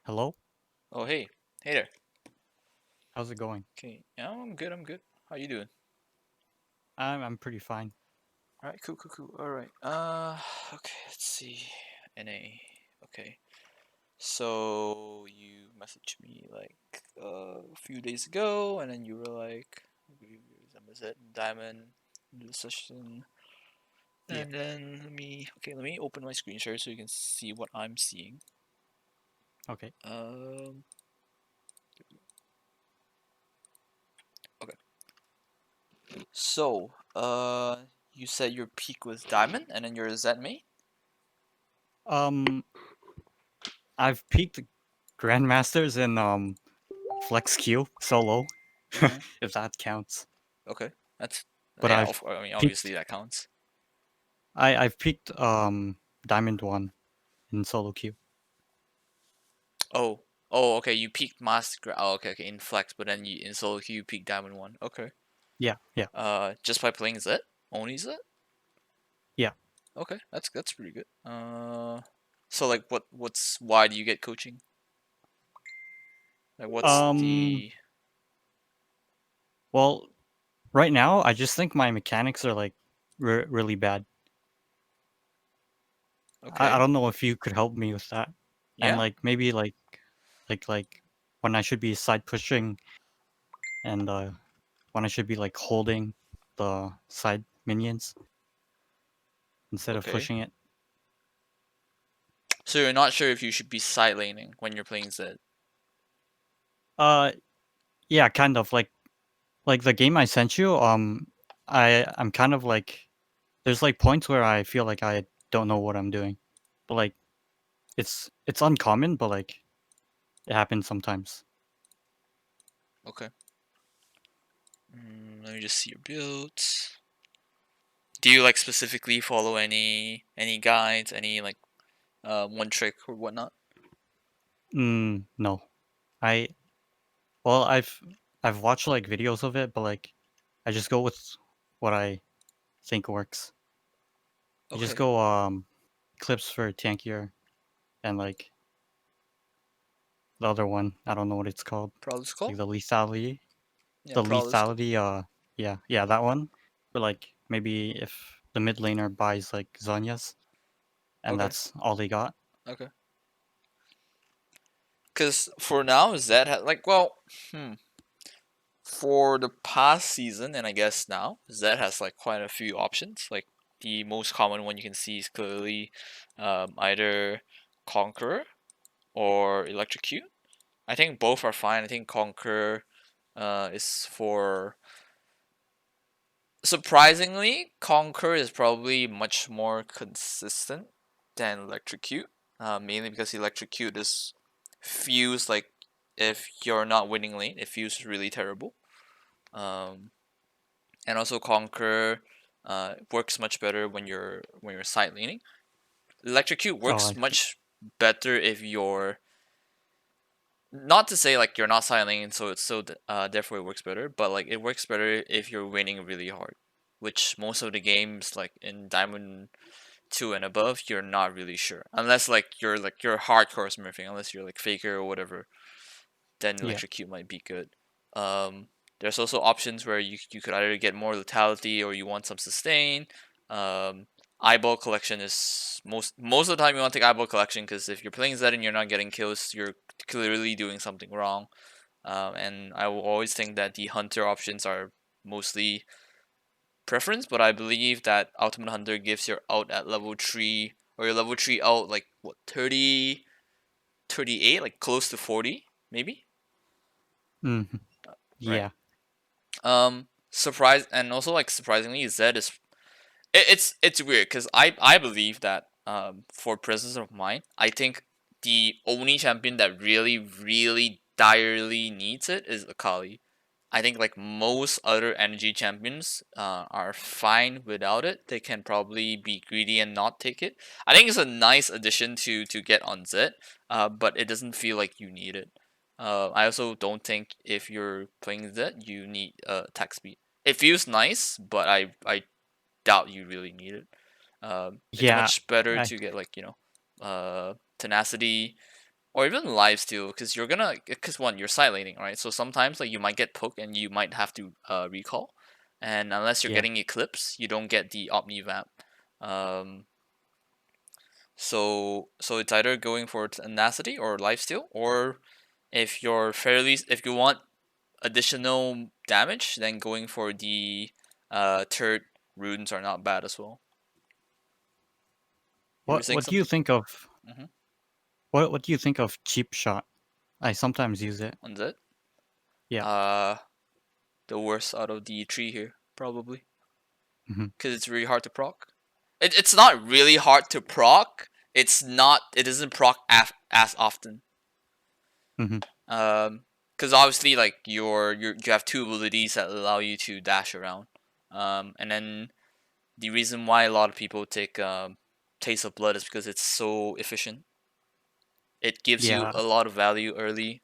Hello? Oh, hey. Hey there. How's it going? Okay. Yeah, I'm good. I'm good. How you doing? I'm pretty fine. All right. Cool. Cool. Cool. All right. Okay. Let's see. NA. Okay. So you messaged me like a few days ago, and then you were like, "Was it Diamond do the session?" Yeah. And then let me open my screen share so you can see what I'm seeing. Okay. Um. Okay. So, you said your peak was Diamond, and then your Z mate. Um I've peaked Grandmasters in Flex Q solo, Mm-hmm. if that counts. Okay, that's But yeah. I've I mean, obviously peaked that counts. I've peaked Diamond 1 in solo queue. Oh, oh, okay. You peaked Master. Oh, okay, okay. In Flex, but then you in solo queue you peaked Diamond One. Okay. Yeah, yeah, Just by playing Zed, only Zed. yeah. Okay, that's pretty good. So like, why do you get coaching? Like, what's Um the well, right now I just think my mechanics are like really bad. I okay? don't know if you could help me with that. And Yeah. like maybe like when I should be side pushing and when I should be like holding the side minions instead of Okay. pushing it. So you're not sure if you should be side laning when you're playing Zed. Uh, yeah, kind of like the game I sent you. I'm kind of like there's like points where I feel like I don't know what I'm doing, but like it's uncommon, but like it happens sometimes. Okay. Let me just see your builds. Do you like specifically follow any guides, any like one trick or whatnot? No, I well I've watched like videos of it, but like I just go with what I think works. I just Okay. go clips for tankier and like the other one. I don't know what it's called. Prowler's Like Call? the lethality. Yeah, The Prowler's Call. lethality, yeah, that one. For like maybe if the mid laner buys like Zhonya's and Okay. that's all they got. Okay. Because for now, Zed has like hmm. For the past season and I guess now, Zed has like quite a few options. Like the most common one you can see is clearly either Conqueror or Electrocute. I think both are fine. I think Conqueror is for surprisingly, Conquer is probably much more consistent than Electrocute. Mainly because Electrocute is feels like if you're not winning lane, it feels really terrible. Um, and also Conquer works much better when you're side leaning. Electrocute Oh, I works see. much better if you're not to say like you're not side leaning, so it's so therefore it works better. But like it works better if you're winning really hard, which most of the games like in Diamond 2 and above, you're not really sure. Unless like you're hardcore smurfing, unless you're like Faker or whatever, then Yeah. Electrocute might be good. There's also options where you could either get more lethality or you want some sustain. Um, Eyeball collection is most of the time you want to take eyeball collection because if you're playing Zed and you're not getting kills, you're clearly doing something wrong. And I will always think that the hunter options are mostly preference, but I believe that Ultimate Hunter gives your out at level 3 or your level 3 out like what 30, 38, like close to 40 maybe, hmm right? Yeah. Surprise and also like surprisingly Zed is it's weird because I believe that for presence of mind, I think the only champion that really direly needs it is Akali. I think like most other energy champions are fine without it. They can probably be greedy and not take it. I think it's a nice addition to get on Zed, but it doesn't feel like you need it. I also don't think if you're playing Zed, you need attack speed. It feels nice, but I doubt you really need it. It's Yeah. much better I to get like tenacity. or even live steal, because one, you're side laning, right? So sometimes like you might get poked and you might have to recall, and unless you're Yeah. getting eclipse, you don't get the omni vamp. Um, so it's either going for tenacity or lifesteal, or if you want additional damage, then going for the third runes are not bad as well. You were saying What do you something? think of Mm-hmm. what do you think of cheap shot? I sometimes use it. On that, Yeah. uh, the worst out of the three here probably, Hmm. because it's really hard to proc. It's not really hard to proc. It's not. It doesn't proc as often. Hmm. Because obviously, like you have two abilities that allow you to dash around. And then the reason why a lot of people take Taste of Blood is because it's so efficient. It gives you Yeah. a lot of value early.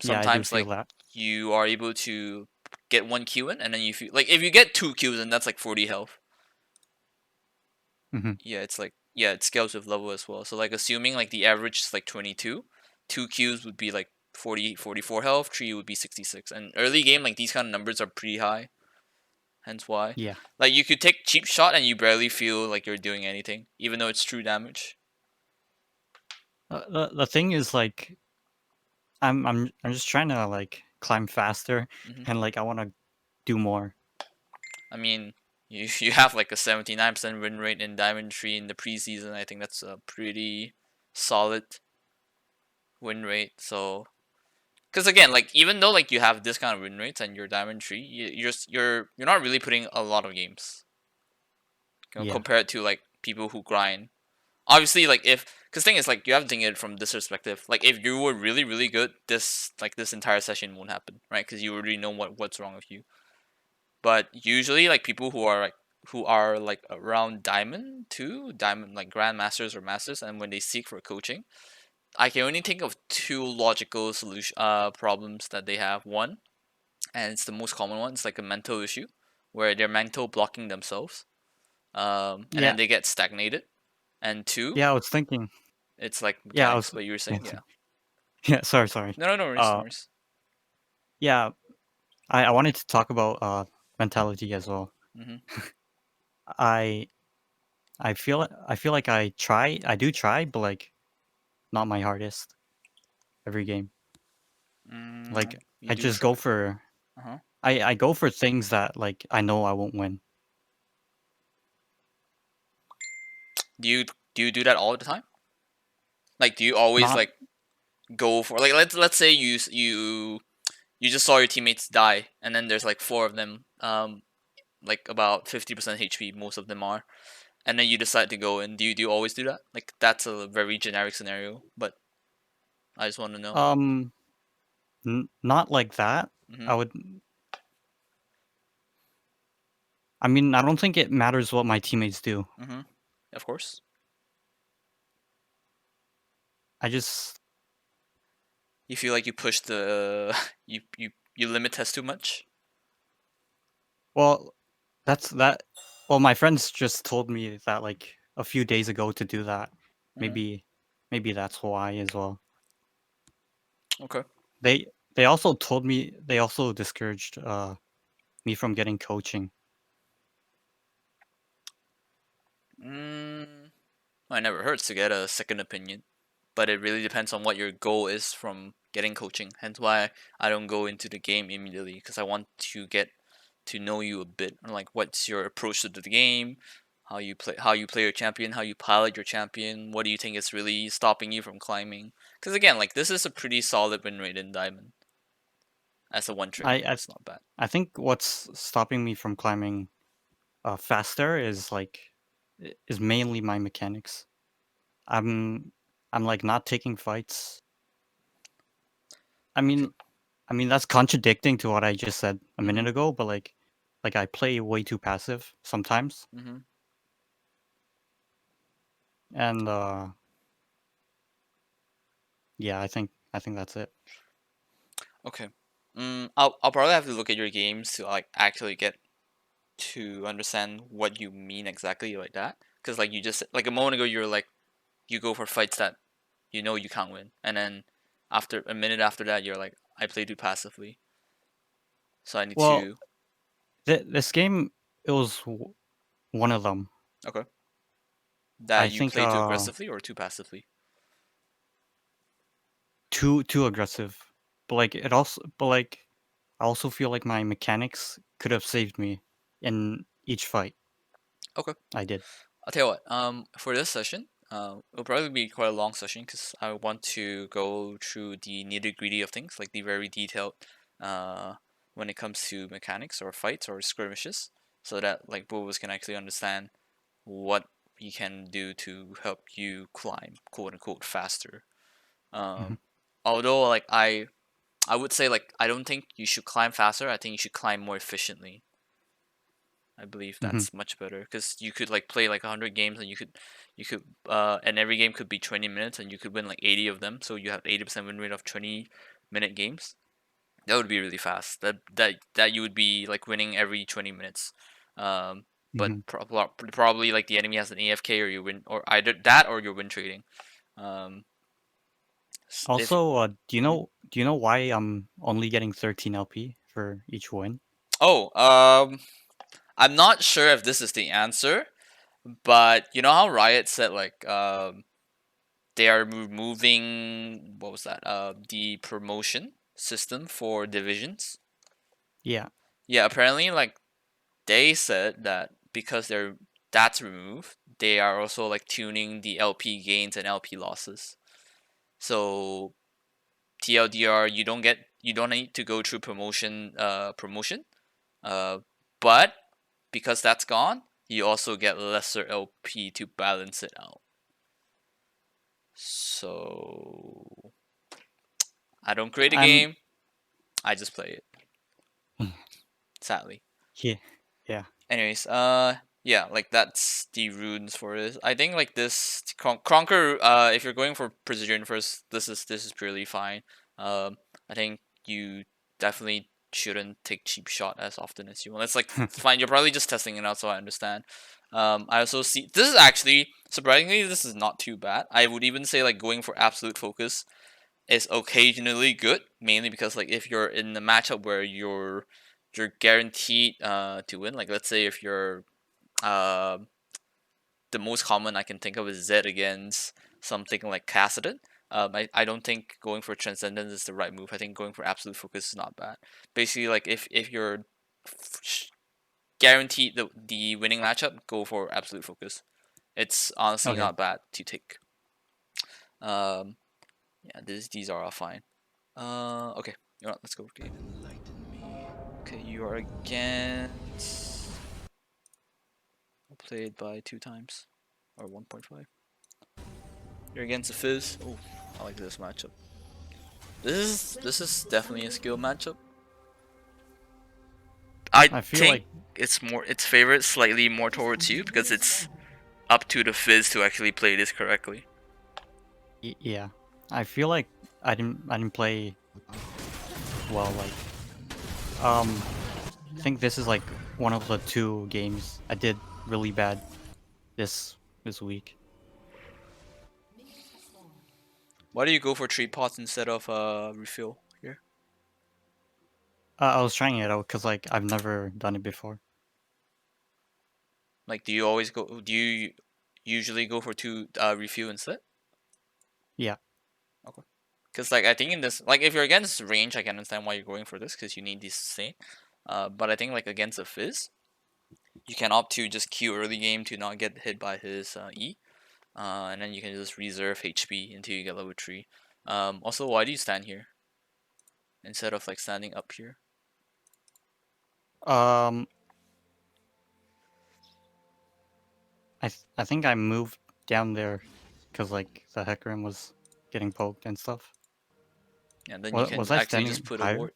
Yeah, I do Sometimes feel like that. you are able to get one Q in, and then you feel like if you get two Qs in, that's like 40 health. Hmm. Yeah, it's like yeah, it scales with level as well. So like assuming like the average is like 22, two Qs would be like 40, 44 health, three would be 66. And early game like these kind of numbers are pretty high. Hence why. Yeah. Like you could take cheap shot and you barely feel like you're doing anything, even though it's true damage. The thing is like I'm just trying to like climb faster Hmm. and like I want to do more. I mean, you have like a 79% win rate in Diamond Tree in the preseason. I think that's a pretty solid win rate. So because again, like even though like you have this kind of win rates and your Diamond Tree, you're not really putting a lot of games, Yeah. compared to like people who grind. Obviously, like if because thing is like you have to think it from this perspective. Like if you were really really good, this entire session won't happen, right? Because you already know what's wrong with you. But usually, like people who are like around diamond like grandmasters or masters, and when they seek for coaching, I can only think of two logical solution problems that they have. One, and it's the most common one, it's like a mental issue where they're mental blocking themselves, and then Yeah. they get stagnated. And two, Yeah, I was thinking. it's like Yeah, I mechanics. was But you were saying, yeah. yeah. Yeah, sorry. No, no, no worries, no Uh worries. yeah, I wanted to talk about mentality as well. Mm-hmm. I I feel like I do try, but like not my hardest every game. Like You I do just try. go for Uh huh. I go for things that like I know I won't win. Do you do that all the time? Like, do you always Not like go for like let's say you just saw your teammates die, and then there's like four of them, like about 50% HP, most of them are, and then you decide to go in. Do you always do that? Like that's a very generic scenario, but I just want to know. um not like that. Mhm. I would I mean, I don't think it matters what my teammates do. Mhm. Of course. I just You feel like you push the you limit test too much. well, that's that well, my friends just told me that like a few days ago to do that. Mhm. Maybe maybe that's why as well. Okay. They they also told me they also discouraged me from getting coaching. Mm, I never hurts to get a second opinion, but it really depends on what your goal is from getting coaching. Hence why I don't go into the game immediately, because I want to get to know you a bit, like what's your approach to the game, how you play your champion, how you pilot your champion, what do you think is really stopping you from climbing? Because again, like this is a pretty solid win rate in diamond as a one trick. I I It's not bad. I think what's stopping me from climbing faster is like is mainly my mechanics. I'm I'm like not taking fights. I Okay. mean I mean that's contradicting to what I just said a minute Mhm. ago, but like I play way too passive sometimes, Mhm. and yeah, I think that's it. Okay. I'll probably have to look at your games to like actually get to understand what you mean exactly like that. Because like you just like a moment ago, you were like you go for fights that you know you can't win, and then after a minute after that, you're like, I played too passively, so I need Well, to. this game, it was one of them. Okay, I that you think play too aggressively or too passively. too aggressive. But like it also but like I also feel like my mechanics could have saved me in each fight Okay, I did. I'll tell you what. For this session, it'll probably be quite a long session because I want to go through the nitty gritty of things, like the very detailed, uh, when it comes to mechanics or fights or skirmishes, so that like both of us can actually understand what we can do to help you climb, quote unquote, faster. Mhm, Um, Although like I would say like I don't think you should climb faster. I think you should climb more efficiently. I believe mhm, that's much better because you could like play like 100 games and you could and every game could be 20 minutes and you could win like 80 of them. So you have 80% win rate of 20-minute games. That would be really fast. That you would be like winning every 20 minutes. But mhm. probably like the enemy has an AFK or you win or either that or you're win trading. Um, if Also, Mhm. do you know why I'm only getting 13 LP for each win? Oh, I'm not sure if this is the answer, but you know how Riot said like they are removing what was that? The promotion system for divisions. Yeah. Yeah, apparently like they said that because that's removed, they are also like tuning the LP gains and LP losses. So TLDR, you don't need to go through promotion. Uh, but because that's gone, you also get lesser LP to balance it out. So I don't create a I'm game, I just play it. Sadly. yeah. Yeah. Anyways, yeah, like that's the runes for this. I think like this Conquer. If you're going for precision first, this is purely fine. I think you definitely shouldn't take cheap shot as often as you want. It's like fine. You're probably just testing it out, so I understand. I also see this is actually surprisingly this is not too bad. I would even say like going for absolute focus is occasionally good, mainly because like if you're in a matchup where you're guaranteed to win, like let's say if you're uh, the most common I can think of is Zed against something like Cassidon. I don't think going for Transcendence is the right move. I think going for Absolute Focus is not bad. Basically, like if you're guaranteed the winning matchup, go for Absolute Focus. It's honestly Okay. not bad to take. Um, yeah, these are all fine. Okay. You know what? Let's go. Okay. Okay, you are against. I'll play it by 2 times. Or 1.5. You're against a Fizz. Oh, I like this matchup. This is definitely a skill matchup. I I feel think like its favorite slightly more towards you because it's up to the Fizz to actually play this correctly. yeah. I feel like I didn't play well. Like I think this is like one of the two games I did really bad this week. Why do you go for 3 pots instead of refill here? I was trying it out because like I've never done it before. Like, do you always go? Do you usually go for 2 refill instead? Yeah. Okay. Because like I think in this, like if you're against range, I can understand why you're going for this because you need this sustain. But I think like against a Fizz, you can opt to just queue early game to not get hit by his E, and then you can just reserve HP until you get level 3. Also, why do you stand here instead of like standing up here? Um, I think I moved down there because like the Hecarim was getting poked and stuff. And then you Was can I actually just standing put a higher? ward.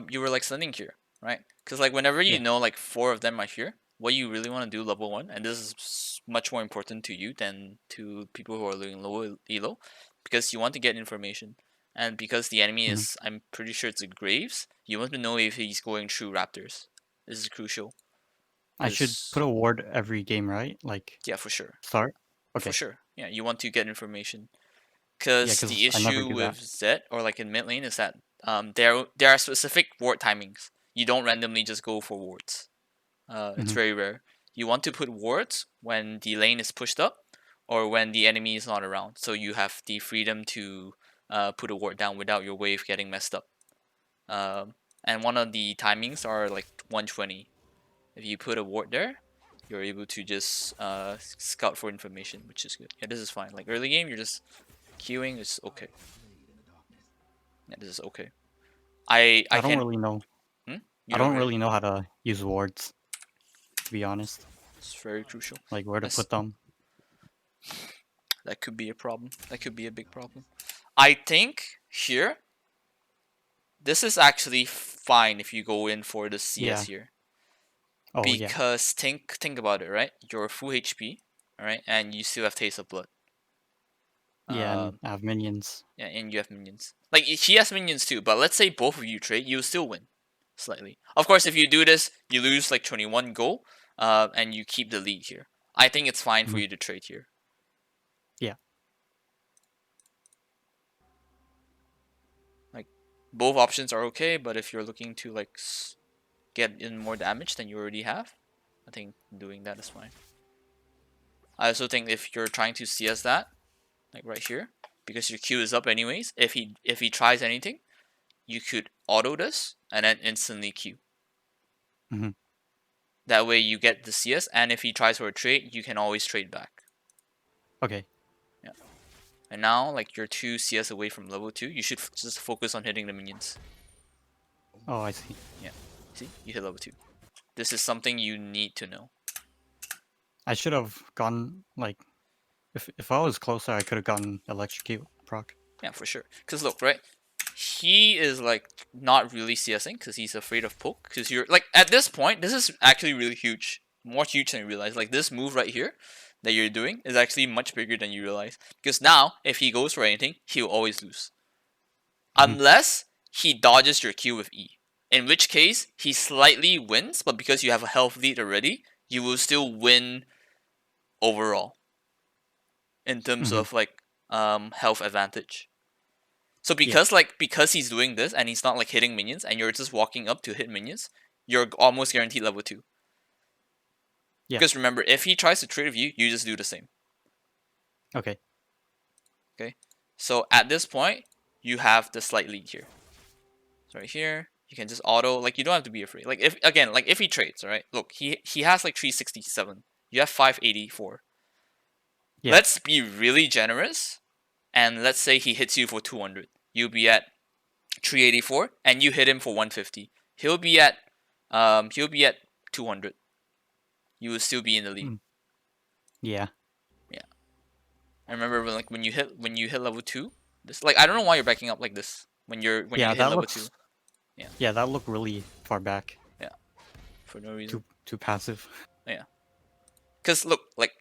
You were like standing here, right? Because like whenever you Yeah. know like 4 of them are here, what you really want to do level 1, and this is much more important to you than to people who are doing low elo, because you want to get information, and because the enemy Hmm. is, I'm pretty sure it's a Graves. You want to know if he's going through Raptors. This is crucial. I should put Because a ward every game, right? Like yeah, for sure, start. for Okay. sure. Yeah, you want to get information. Because 'cause the I never issue do with that. Zed or like in mid lane is that there are specific ward timings. You don't randomly just go for wards. It's Mhm. very rare. You want to put wards when the lane is pushed up or when the enemy is not around. So you have the freedom to put a ward down without your wave getting messed up. And one of the timings are like 120. If you put a ward there, you're able to just scout for information, which is good. Yeah, this is fine. Like early game, you're just queuing. It's okay. Yeah, this is okay. I I don't can. really know. Hmm? You I don't don't really. really know how to use wards, to be honest. It's very crucial. Like where to That's put them. that could be a problem. That could be a big problem. I think here this is actually fine if you go in for the CS Yeah. here Oh yeah. because think about it, right? You're full HP, all right, and you still have Taste of Blood. Yeah, and Um, I have minions. yeah, and you have minions. Like he has minions too, but let's say both of you trade, you still win slightly. Of course, if you do this, you lose like 21 gold, and you keep the lead here. I think it's fine for Mhm. you to trade here. Yeah. Like both options are okay, but if you're looking to like get in more damage than you already have, I think doing that is fine. I also think if you're trying to CS that, like right here, because your Q is up anyways, if he tries anything, you could auto this and then instantly Q. Mhm. That way you get the CS, and if he tries for a trade, you can always trade back. Okay. Yeah. And now, like you're 2 CS away from level 2, you should just focus on hitting the minions. Oh, I see. Yeah. See, you hit level 2. This is something you need to know. I should have gone like if I was closer, I could have gotten electrocute proc. Yeah, for sure. Cause look, right, he is like not really CSing because he's afraid of poke. Cause you're like at this point, this is actually really huge, more huge than you realize. Like this move right here that you're doing is actually much bigger than you realize. Because now, if he goes for anything, he'll always lose, Mhm. unless he dodges your Q with E. In which case, he slightly wins, but because you have a health lead already, you will still win overall in terms Mhm. of like health advantage. So Yeah. because he's doing this and he's not like hitting minions and you're just walking up to hit minions, you're almost guaranteed level 2. Yeah. Because remember, if he tries to trade with you, you just do the same. Okay. Okay? So at this point, you have the slight lead here. So right here, you can just auto, like you don't have to be afraid. Like if again, like if he trades, alright? Look, he has like 367. You have 584. Yeah. Let's be really generous and let's say he hits you for 200. You'll be at 384 and you hit him for 150. He'll be at 200. You will still be in the lead. Mm. Yeah. Yeah. I remember when you hit level 2, this like I don't know why you're backing up like this when you Yeah. hit That level 2. looks. Yeah. Yeah, that looked really far back. Yeah. For no reason. Too passive. Yeah. Cuz look, like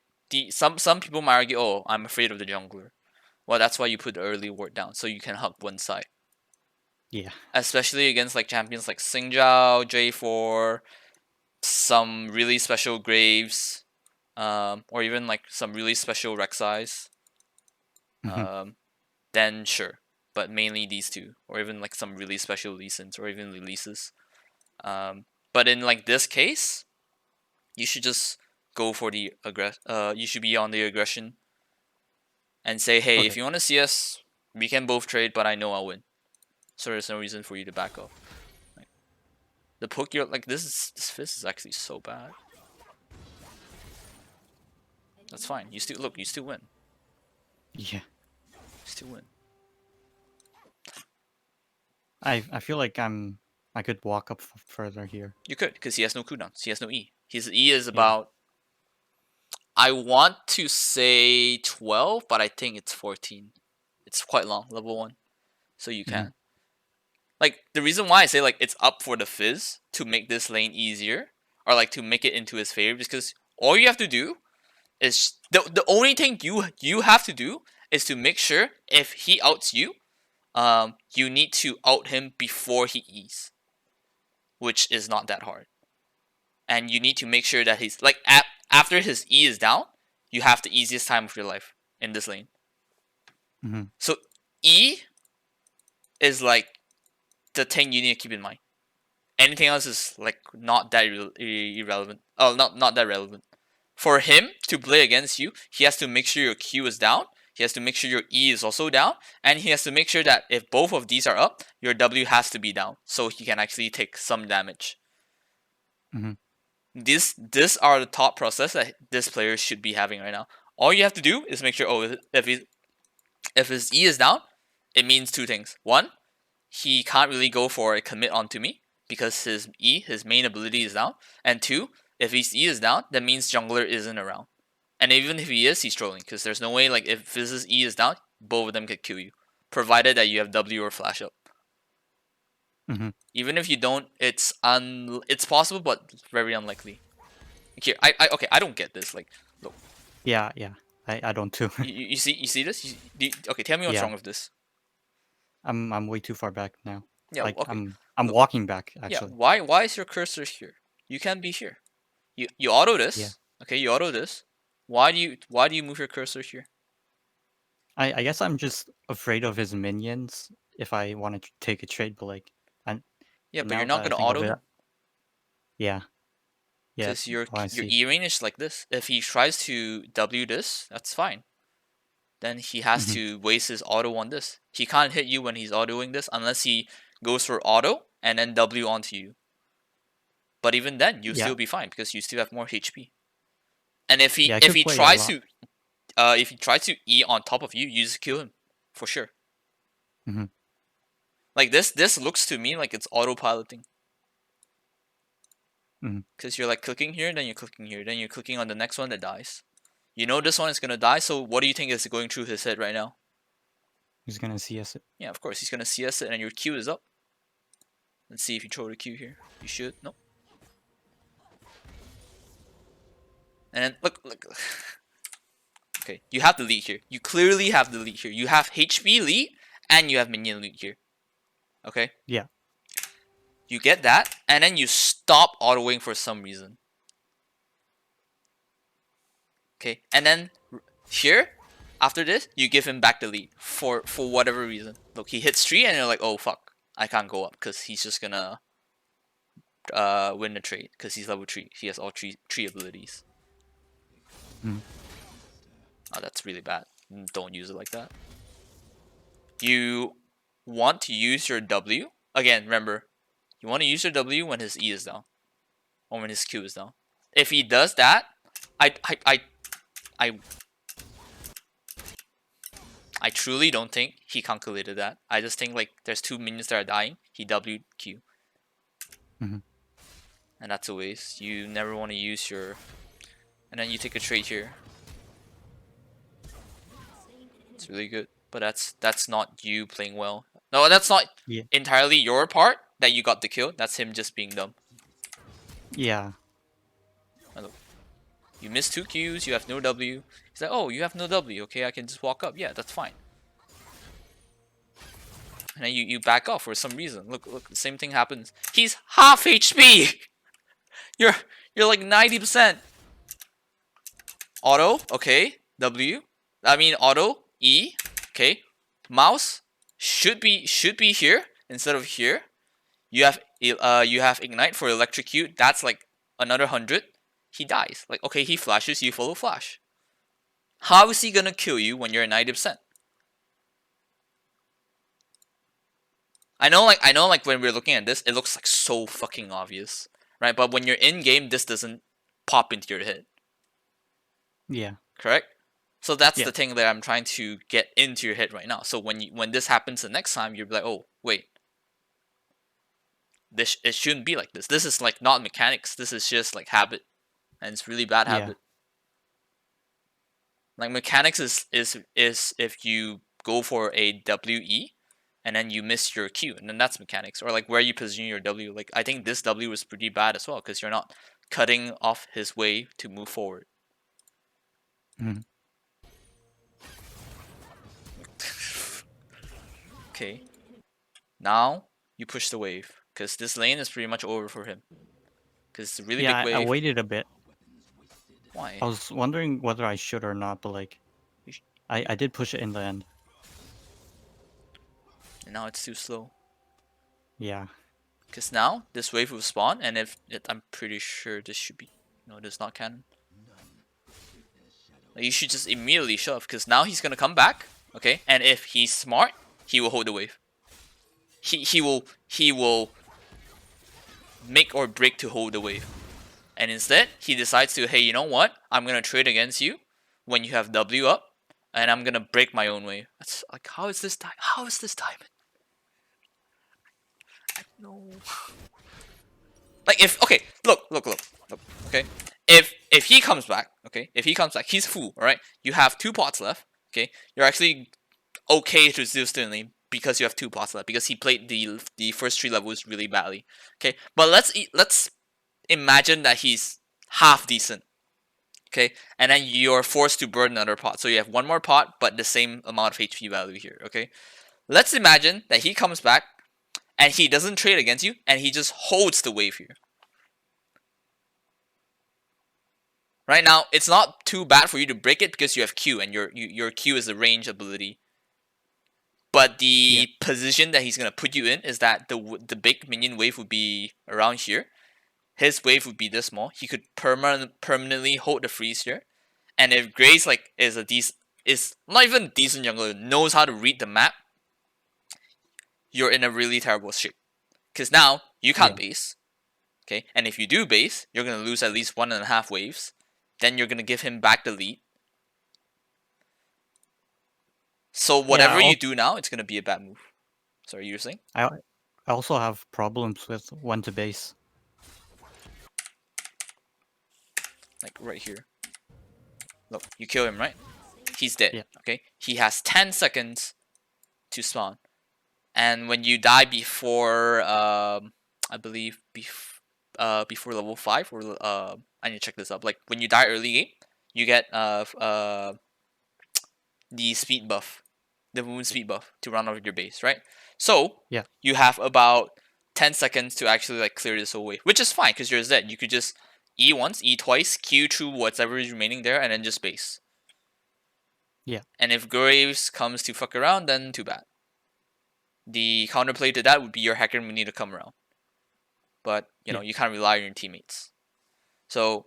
some people might argue, "Oh, I'm afraid of the jungler." Well, that's why you put the early ward down so you can hug one side. Yeah. Especially against like champions like Xingjiao, J4, some really special Graves, or even like some really special Rek'Sais, Mhm. then sure. But mainly these two, or even like some really special Leesons, or even releases. But in like this case, you should just go for the you should be on the aggression and say, hey, if Okay. you want to see us, we can both trade, but I know I'll win. So there's no reason for you to back off. Like, the poke you're like this fist is actually so bad. That's fine. You still look. You still win. Yeah. You still win. I feel like I could walk up further here. You could, because he has no cooldowns. He has no E. His E is Yeah. about, I want to say 12, but I think it's 14. It's quite long, level 1. So you Mhm. can. Like, the reason why I say, like, it's up for the Fizz to make this lane easier, or, like, to make it into his favor, because all you have to do is, the only thing you have to do is to make sure if he outs you, you need to out him before he E's, which is not that hard. And you need to make sure that he's like after his E is down, you have the easiest time of your life in this lane. Mhm. So E is like the thing you need to keep in mind. Anything else is like not that irrelevant. Oh, not that relevant. For him to play against you, he has to make sure your Q is down. He has to make sure your E is also down, and he has to make sure that if both of these are up, your W has to be down, so he can actually take some damage. Mhm. These are the top process that this player should be having right now. All you have to do is make sure, oh, if his E is down, it means two things. One, he can't really go for a commit onto me because his E, his main ability, is down. And two, if his E is down, that means jungler isn't around. And even if he is, he's trolling because there's no way, like, if his E is down, both of them could kill you, provided that you have W or flash up. Mhm. Even if you don't, it's possible, but very unlikely. Here, okay, I don't get this. Like, look, Yeah, yeah. I don't too. you see this? Okay, tell me what's Yeah. wrong with this. I'm way too far back now. Yeah, Like okay, I'm look, walking back yeah. actually. Why is your cursor here? You can't be here. You auto Yeah. this. Okay, you auto this. Why do you move your cursor here? I guess I'm just afraid of his minions if I want to take a trade, but like, and Yeah, but but you're now not that I gonna think of auto it, him yeah, yeah. because Oh, I your see. E range is like this. If he tries to W this, that's fine. Then he has Mhm. to waste his auto on this. He can't hit you when he's autoing this unless he goes for auto and then W onto you. But even then, you'll Yeah, still be fine because you still have more HP. And yeah. I if could he play a tries lot. to if he tries to E on top of you, you just kill him for sure. Mhm. Like this looks to me like it's autopiloting Mhm. because you're like clicking here, then you're clicking here, then you're clicking on the next one that dies. You know this one is gonna die, so what do you think is going through his head right now? He's gonna see us. Yeah, of course he's gonna CS it, and your Q is up. Let's see if you throw the Q here. You should. Nope. And then look. Okay, you have the lead here. You clearly have the lead here. You have HP lead and you have minion lead here. Okay, Yeah, you get that, and then you stop autoing for some reason. Okay, and then here, after this, you give him back the lead for whatever reason. Look, he hits 3, and you're like, oh fuck, I can't go up because he's just gonna win the trade because he's level 3. He has all three abilities. Mhm. Oh, that's really bad. Don't use it like that. You want to use your W again. Remember, you want to use your W when his E is down or when his Q is down. If he does that, I I I I, I truly don't think he calculated that. I just think like there's 2 minions that are dying. He W Q, Mhm. and that's a waste. You never want to use your, and then you take a trade here. It's really good, but that's not you playing well. No, that's not Yeah, entirely your part that you got the kill. That's him just being dumb. yeah, You miss 2 Qs, you have no W. He's like, oh, you have no W. Okay, I can just walk up. Yeah, that's fine. And then you back off for some reason. Look, the same thing happens. He's half HP. You're you're like 90%. Auto, okay. W. I mean auto. E. Okay. Mouse should be here instead of here. You have ignite for electrocute. That's like another 100. He dies. Like, okay, he flashes, you follow flash. How is he gonna kill you when you're at 90%? I know like when we're looking at this, it looks like so fucking obvious. Right? But when you're in game, this doesn't pop into your head. yeah, Correct? So that's yeah, the thing that I'm trying to get into your head right now. So when this happens the next time, you'll be like, oh wait, this it shouldn't be like this. This is like not mechanics. This is just like habit, and it's really bad yeah, habit. Like mechanics is if you go for a WE and then you miss your Q, and then that's mechanics. Or like where you position your W. Like I think this W is pretty bad as well because you're not cutting off his way to move forward. Mhm. Okay, now you push the wave because this lane is pretty much over for him because it's a really big yeah. I wave. waited a bit. Why? I was wondering whether I should or not, but like, You sh- I did push it in the end. And now it's too slow. Yeah. Because now this wave will spawn, and I'm pretty sure this should be, no, this is not canon. You should just immediately shove, because now he's gonna come back, okay? And if he's smart, he will hold the wave. He will make or break to hold the wave. And instead, he decides to, hey, you know what? I'm gonna trade against you when you have W up, and I'm gonna break my own wave. That's like, how is this diamond? No. Like if okay, look. Okay, if he comes back, okay, if he comes back, he's full. All right, you have 2 pots left. Okay, you're actually okay to still Stanley because you have 2 pots left because he played the first 3 levels really badly. Okay, but let's imagine that he's half decent. Okay, and then you're forced to burn another pot, so you have 1 more pot but the same amount of HP value here. Okay, let's imagine that he comes back and he doesn't trade against you and he just holds the wave here. Right now, it's not too bad for you to break it because you have Q and your Q is a range ability. But the position that he's gonna put you in is that the big minion wave would be around here. His wave would be this small. He could permanently hold the freeze here. And if Grace like is not even a decent jungler, knows how to read the map, you're in a really terrible shape. Because now you can't base. Okay, and if you do base, you're gonna lose at least 1.5 waves. Then you're gonna give him back the lead. So whatever you do now, it's gonna be a bad move. Sorry, you were saying? I also have problems with when to base. Like right here. Look, you kill him, right? He's dead. Yeah. Okay, he has 10 seconds to spawn, and when you die before, I believe before level 5 or I need to check this up. Like when you die early game, you get the speed buff, the moon speed buff to run over your base, right? So you have about 10 seconds to actually like clear this whole wave, which is fine because you're Zed. You could just E once, E twice, Q through whatever is remaining there, and then just base. Yeah. And if Graves comes to fuck around, then too bad. The counterplay to that would be your hacker would need to come around. But you know, you can't rely on your teammates. So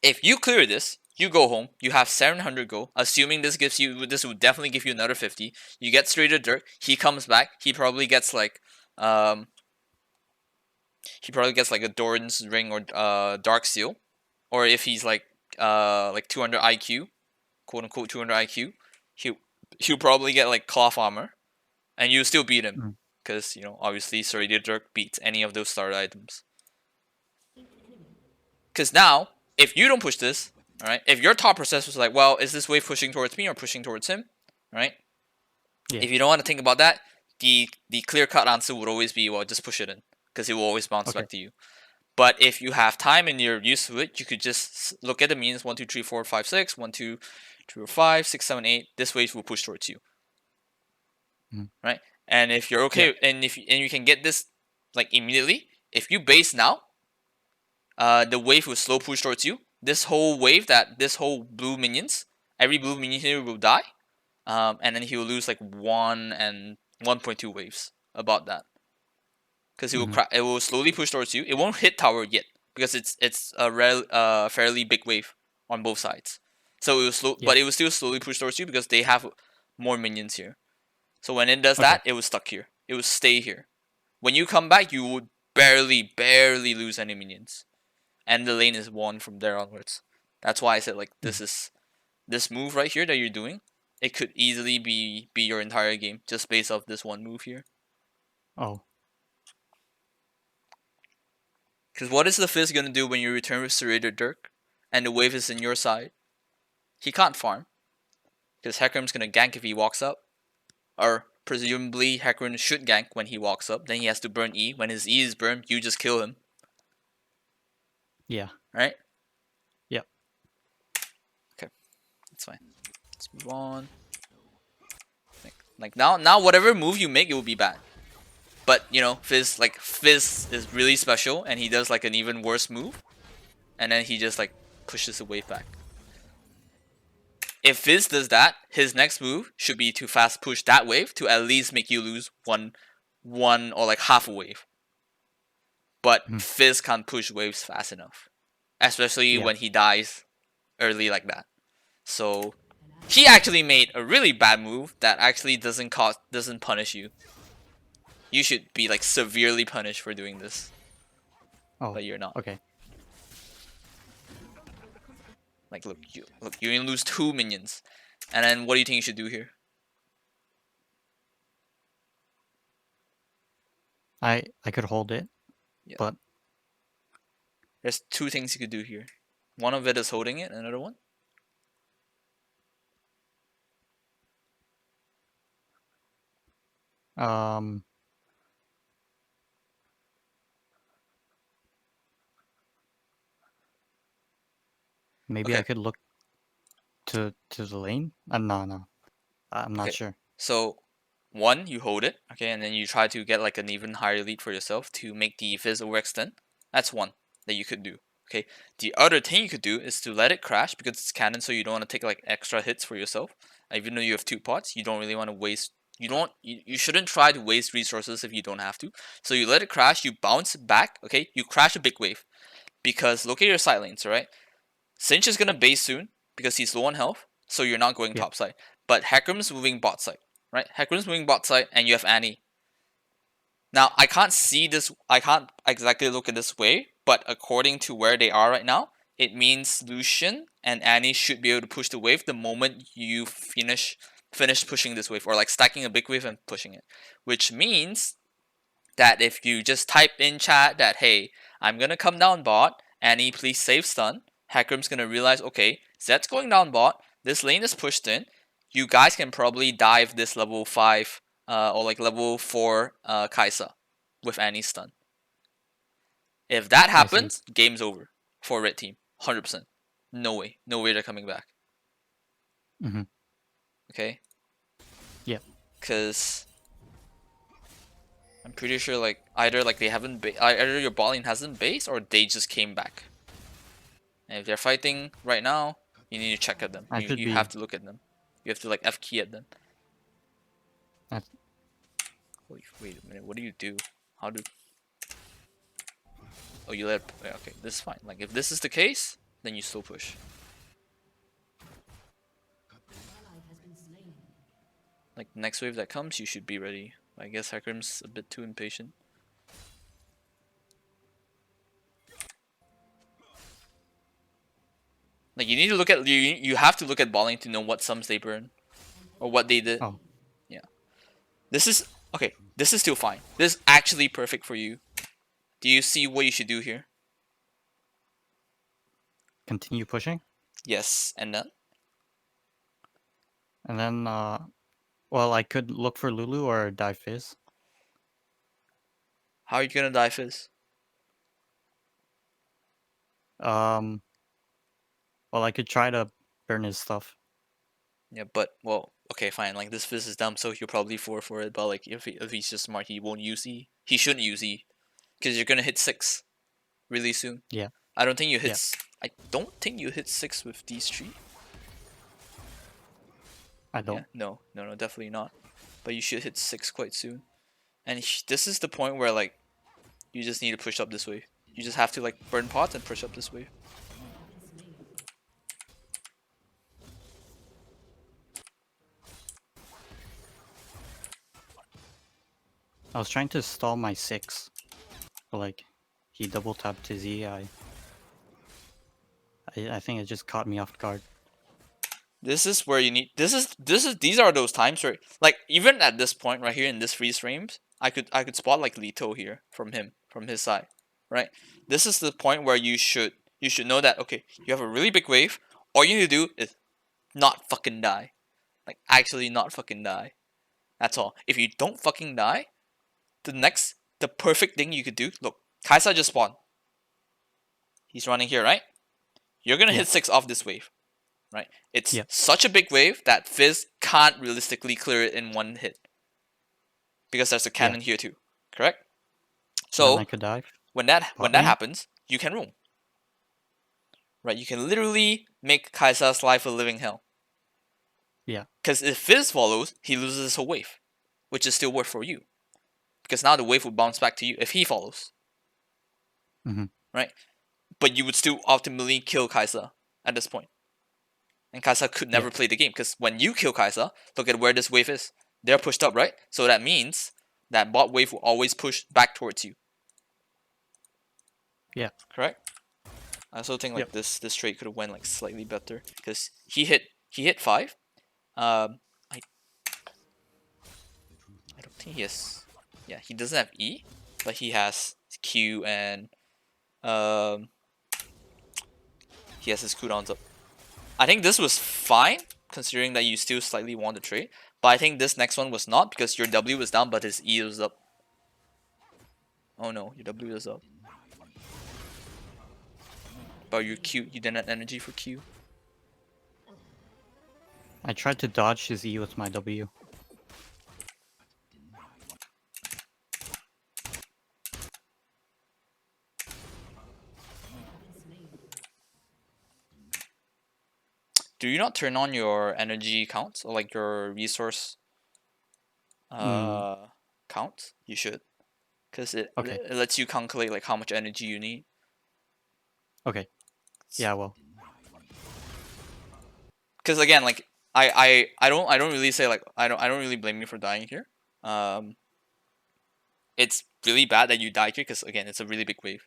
if you clear this, you go home, you have 700 gold, assuming this would definitely give you another 50. You get straight to Dirk, he comes back, he probably gets like a Doran's ring or Dark Seal. Or if he's like 200 IQ, quote unquote 200 IQ, he'll probably get like cloth armor. And you still beat him. Because, you know, obviously Serrated Dirk beats any of those starter items. Because now, if you don't push this, alright, if your top process was like, well, is this wave pushing towards me or pushing towards him? Right? If you don't want to think about that, the clear-cut answer would always be, well, just push it in. Because it will always bounce back to you. But if you have time and you're used to it, you could just look at the means 1, 2, 3, 4, 5, 6, 1, 2, 3, 4, 5, 6, 7, 8. This wave will push towards you. Right? And if you're okay, and you can get this like immediately, if you base now, the wave will slow push towards you. This whole wave, this whole blue minions, every blue minion here will die, and then he will lose like 1 and 1.2 waves, about that. Because it will slowly push towards you. It won't hit tower yet because it's a fairly big wave on both sides. So it will but it will still slowly push towards you because they have more minions here. So when it does that, it was stuck here. It will stay here. When you come back, you would barely lose any minions. And the lane is won from there onwards. That's why I said like this move right here that you're doing, it could easily be your entire game just based off this one move here. Oh. Because what is the Fizz gonna do when you return with Serrated Dirk and the wave is in your side? He can't farm. Because Hecarim's gonna gank if he walks up. Or presumably Hecarim should gank when he walks up. Then he has to burn E. When his E is burned, you just kill him. Yeah. Right? Yep. Okay. That's fine. Let's move on. Like now whatever move you make, it will be bad. But you know, Fizz is really special and he does like an even worse move. And then he just like pushes the wave back. If Fizz does that, his next move should be to fast push that wave to at least make you lose one or like half a wave. But Fizz can't push waves fast enough, especially Yeah. when he dies early like that. So he actually made a really bad move that actually doesn't punish you. You should be like severely punished for doing this. Oh. But you're not. Okay. Like look, you only lose 2 minions. And then what do you think you should do here? I could hold it, Yeah. but There's 2 things you could do here. One of it is holding it, another one. maybe Okay. I could look to the lane. No, I'm not sure. So, one, you hold it, okay, and then you try to get like an even higher lead for yourself to make the Fizz overextend. That's one that you could do. Okay. The other thing you could do is to let it crash because it's cannon, so you don't want to take like extra hits for yourself. Even though you have 2 pots, you don't really want to waste. You shouldn't try to waste resources if you don't have to. So you let it crash, you bounce back, okay? You crash a big wave because look at your side lanes, alright? Cinch is gonna base soon because he's low on health, so you're not going Yeah. top side. But Hecarim's moving bot side, right? Hecarim's moving bot side, and you have Annie. Now I can't see this. I can't exactly look at this way, but according to where they are right now, it means Lucian and Annie should be able to push the wave the moment you finish pushing this wave, or like stacking a big wave and pushing it. Which means that if you just type in chat that hey, I'm gonna come down bot, Annie please save stun, Hecarim's gonna realize okay, Zed's going down bot, this lane is pushed in, you guys can probably dive this level 5 or like level 4 Kaisa with Annie's stun. If that happens, game's over for red team, 100%. No way they're coming back. Okay. Yeah. Because I'm pretty sure like either like they haven't either your bot lane hasn't base or they just came back. And if they're fighting right now, you need to check at them. You have to look at them. You have to like F key at them. Wait a minute. What do you do? How do? Oh, you let. Okay, this is fine. Like if this is the case, then you still push. Like next wave that comes, you should be ready. I guess Hecarim's a bit too impatient. Like you need to look at you have to look at balling to know what sums they burn, or what they did. Oh. Yeah. This is okay. This is still fine. This is actually perfect for you. Do you see what you should do here? Continue pushing. Yes, and then. And then, well, I could look for Lulu or die Fizz. How are you gonna die Fizz? Well, I could try to burn his stuff. Yeah, but well, okay, fine. Like this Fizz is dumb, so he'll probably for it. But like if he's just smart, he won't use E. He shouldn't use E, because you're gonna hit 6 really soon. Yeah. I don't think you hit. I don't think you hit 6 with these 3. I don't. Yeah, no, definitely not. But you should hit 6 quite soon. And this is the point where like you just need to push up this wave. You just have to like burn pots and push up this wave. I was trying to stall my 6, but like he double tapped his E. I think it just caught me off guard. This is where you need. These are those times where like even at this point right here in this freeze frames, I could spot like Lito here from his side, right? This is the point where you should know that okay, you have a really big wave. All you need to do is not fucking die, like actually not fucking die. That's all. If you don't fucking die, the perfect thing you could do. Look, Kaisa just spawned. He's running here, right? You're gonna hit 6 off this wave. Right? It's such a big wave that Fizz can't realistically clear it in one hit. Because there's a cannon here too. Correct? So I could dive. When that happens, you can roam. Right? You can literally make Kaisa's life a living hell. Because if Fizz follows, he loses his whole wave, which is still worth for you. Because now the wave would bounce back to you if he follows. Right? But you would still ultimately kill Kaisa at this point. And Kaisa could never play the game, because when you kill Kaisa, look at where this wave is. They're pushed up, right? So that means that bot wave will always push back towards you. Yeah. Correct? I also think like this trade could have went like slightly better, because he hit 5. I don't think he has. Yeah, he doesn't have E, but he has Q and he has his cooldowns up. I think this was fine, considering that you still slightly won the trade. But I think this next one was not, because your W was down, but his E was up. Oh no, your W is up. But your Q, you didn't have energy for Q. I tried to dodge his E with my W. Do you not turn on your energy count, or like your resource count? You should, because it lets you calculate like how much energy you need. Okay. Yeah, well. Because again, like I don't really say like I don't really blame you for dying here. It's really bad that you died here, because again, it's a really big wave.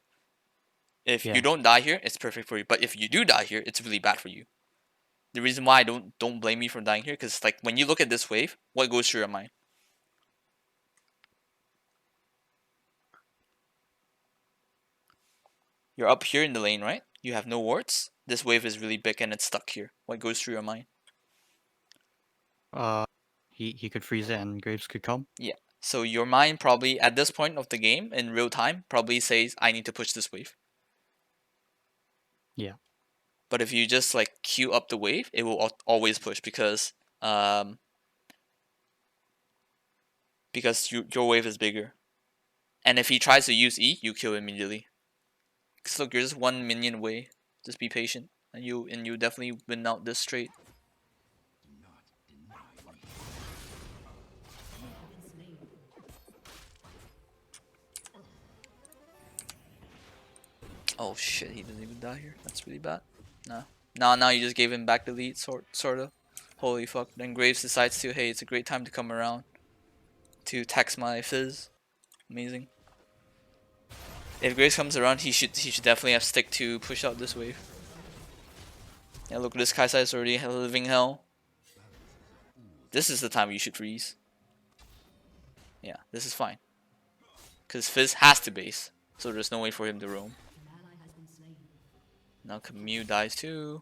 If you don't die here, it's perfect for you. But if you do die here, it's really bad for you. The reason why I don't blame you for dying here, because like when you look at this wave, what goes through your mind? You're up here in the lane, right? You have no wards. This wave is really big and it's stuck here. What goes through your mind? He could freeze it and Graves could come. Yeah. So your mind probably at this point of the game in real time probably says, I need to push this wave. Yeah. But if you just like queue up the wave, it will always push, because your wave is bigger. And if he tries to use E, you kill immediately. Cause look, you're just 1 minion away. Just be patient, and you definitely win out this trade. Oh shit, he didn't even die here. That's really bad. Nah. Now you just gave him back the lead, sort of. Holy fuck. Then Graves decides to, hey, it's a great time to come around to tax my Fizz. Amazing. If Graves comes around, he should definitely have stick to push out this wave. Yeah, look, this Kaisa is already living hell. This is the time you should freeze. Yeah, this is fine. Because Fizz has to base, so there's no way for him to roam. Now Camus dies too.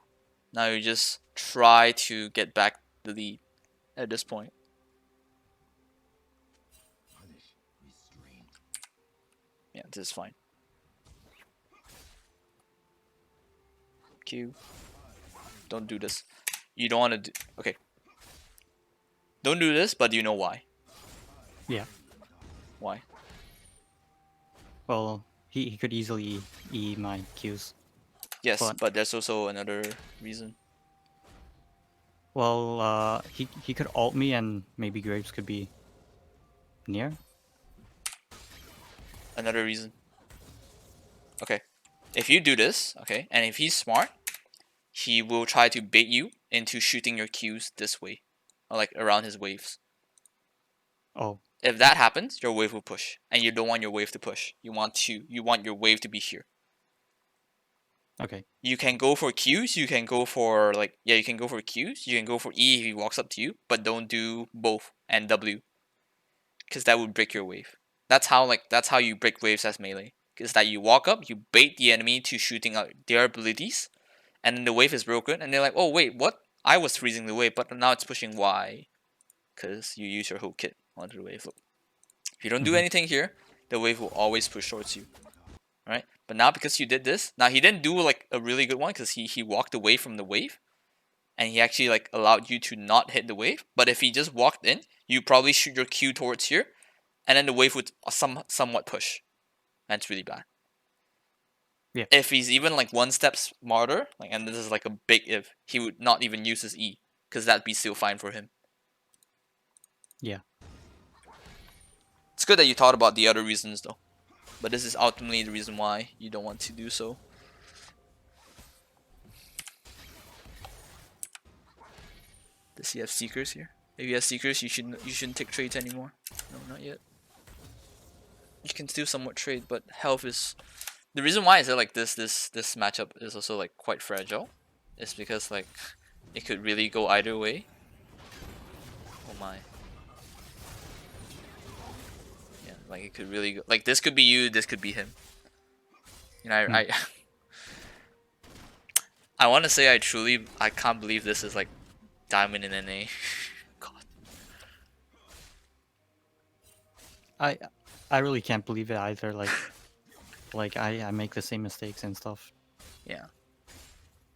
Now you just try to get back the lead at this point. Yeah, this is fine. Q. Don't do this. You don't want to do... Okay. Don't do this, but you know why. Yeah. Why? Well, he could easily E my Qs. Yes, but there's also another reason. Well, he could ult me and maybe Graves could be near. Another reason. Okay. If you do this, okay, and if he's smart, he will try to bait you into shooting your Qs this way. Or like around his waves. Oh. If that happens, your wave will push. And you don't want your wave to push. You want your wave to be here. Okay. You can go for Qs, you can go for like you can go for Qs, you can go for E if he walks up to you, but don't do both and W. Cause that would break your wave. That's how you break waves as melee. Is that you walk up, you bait the enemy to shooting out their abilities, and then the wave is broken, and they're like, oh wait, what? I was freezing the wave, but now it's pushing Y. Cause you use your whole kit onto the wave. Look. If you don't do anything here, the wave will always push towards you. Right? But now because you did this, now he didn't do like a really good one, because he walked away from the wave, and he actually like allowed you to not hit the wave. But if he just walked in, you probably shoot your Q towards here, and then the wave would somewhat push. That's really bad. Yeah. If he's even like one step smarter, like, and this is like a big if, he would not even use his E, because that'd be still fine for him. Yeah. It's good that you thought about the other reasons though, but this is ultimately the reason why you don't want to do so. Does he have Seekers here? If he has Seekers, you shouldn't take trades anymore. No, not yet. You can still somewhat trade, but health is the reason why is that like this matchup is also like quite fragile. It's because like it could really go either way. Oh my. Yeah, like it could really go, like this could be you, this could be him. You know, I want to say I can't believe this is like diamond in NA. God. I really can't believe it either. Like I make the same mistakes and stuff. Yeah.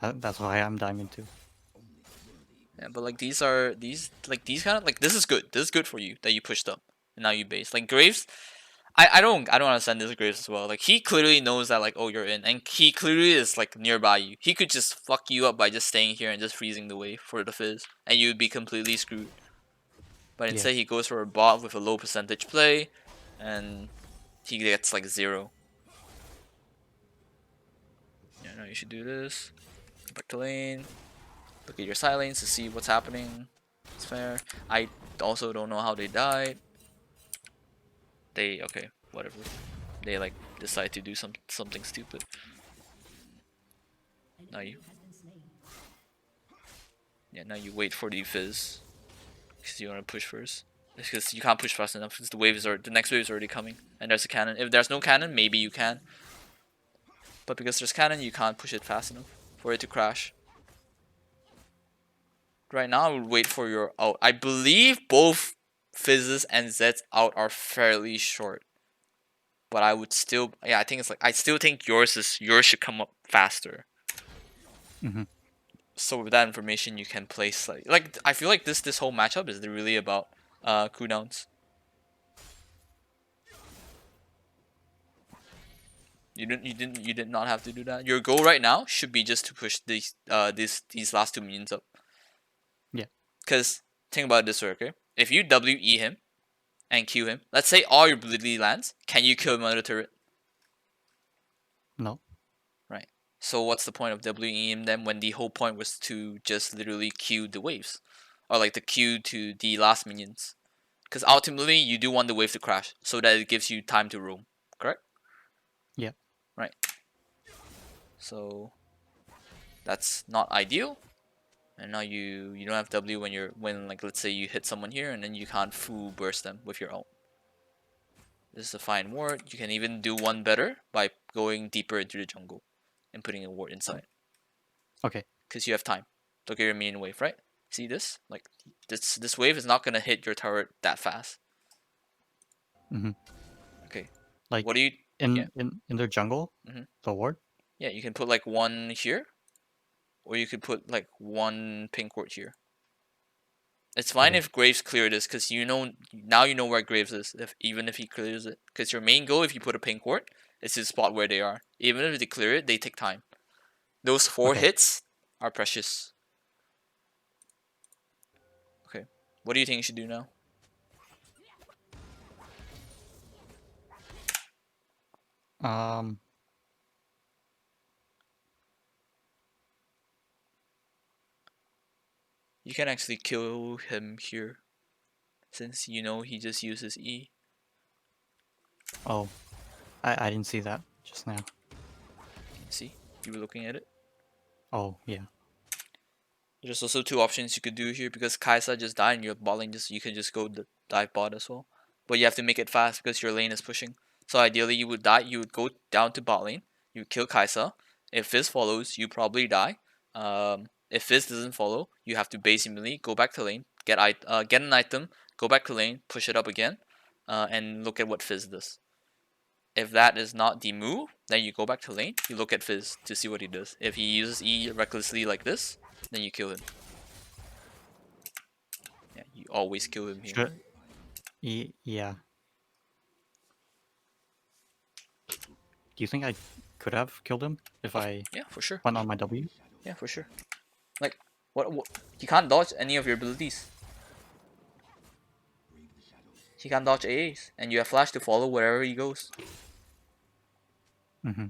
That's why I'm diamond too. Yeah, but like these kind of like this is good. This is good for you that you pushed up and now you base. Like Graves, I don't understand this Graves as well. Like he clearly knows that like oh you're in, and he clearly is like nearby you. He could just fuck you up by just staying here and just freezing the wave for the fizz, and you'd be completely screwed. But Yeah. instead he goes for a bot with a low percentage play, and he gets like 0. Yeah, no, you should do this. Go back to lane. Look at your side lanes to see what's happening. It's fair. I also don't know how they died. They okay, whatever. They like decide to do something stupid. Now you. Yeah, now you wait for the fizz because you want to push first. Because you can't push fast enough because the next wave is already coming and there's a cannon. If there's no cannon, maybe you can. But because there's cannon, you can't push it fast enough for it to crash. Right now, I would wait for your out. I believe both Fizzes and Zeds out are fairly short. But I would still, yeah, I think it's like, I still think yours should come up faster. Mm-hmm. So with that information, you can play slightly. Like, I feel like this whole matchup is really about cooldowns. You did not have to do that. Your goal right now should be just to push these last 2 minions up. Yeah. Because think about it this way, okay? If you WE him and Q him, let's say all your ability lands, can you kill him on the turret? No. Right. So what's the point of WE him then when the whole point was to just literally Q the waves? Or like the Q to the last minions? Because ultimately you do want the wave to crash so that it gives you time to roam, correct? Yeah. Right. So that's not ideal. And now you don't have W when like let's say you hit someone here and then you can't full burst them with your ult. This is a fine ward. You can even do one better by going deeper into the jungle and putting a ward inside. Okay. Because you have time. Look at your minion wave, right? See this? Like this wave is not gonna hit your turret that fast. Mm-hmm. Okay. Like What do you? Yeah. in their jungle, the ward. Yeah, you can put like one here, or you could put like one pink ward here. It's fine Okay. if Graves cleared this, because now you know where Graves is, even if he clears it. Because your main goal, if you put a pink ward, is to spot where they are. Even if they clear it, they take time. Those 4 Okay. hits are precious. Okay, what do you think you should do now? You can actually kill him here, since you know he just uses E. Oh, I didn't see that just now. See, you were looking at it. Oh yeah. There's also 2 options you could do here because Kaisa just died and your bot lane you can just go dive bot as well. But you have to make it fast because your lane is pushing. So ideally you would go down to bot lane, you kill Kaisa. If Fizz follows, you probably die. If Fizz doesn't follow, you have to base immediately, go back to lane, get an item, go back to lane, push it up again, and look at what Fizz does. If that is not the move, then you go back to lane, you look at Fizz to see what he does. If he uses E recklessly like this, then you kill him. Yeah, you always kill him here. Sure. Yeah. Do you think I could have killed him if I Yeah, for sure. went on my W? Yeah, for sure. Like, what you can't dodge any of your abilities. He can dodge AAs, and you have flash to follow wherever he goes. Mm-hmm.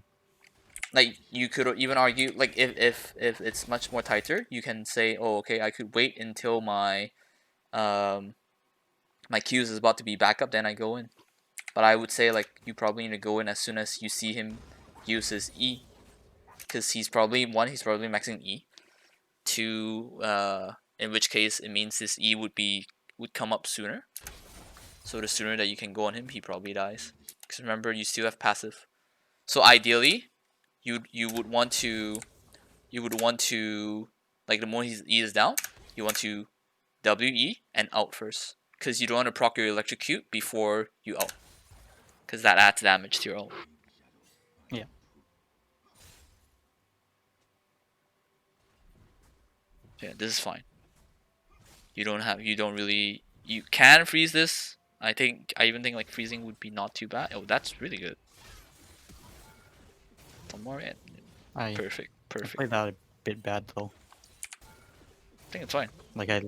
Like you could even argue, like if it's much more tighter, you can say, oh, okay, I could wait until my my Q's is about to be back up, then I go in. But I would say like you probably need to go in as soon as you see him use his E, because he's probably maxing E. Two, in which case it means his E would come up sooner. So the sooner that you can go on him, he probably dies. Because remember, you still have passive. So ideally, you would want to like the moment his E is down, you want to WE and out first, because you don't want to proc your electrocute before you out, because that adds damage to your ult. Yeah. Yeah, this is fine. You don't really, you can freeze this. I even think like freezing would be not too bad. Oh, that's really good. One more in. I Perfect. played that a bit bad though. I think it's fine. Like I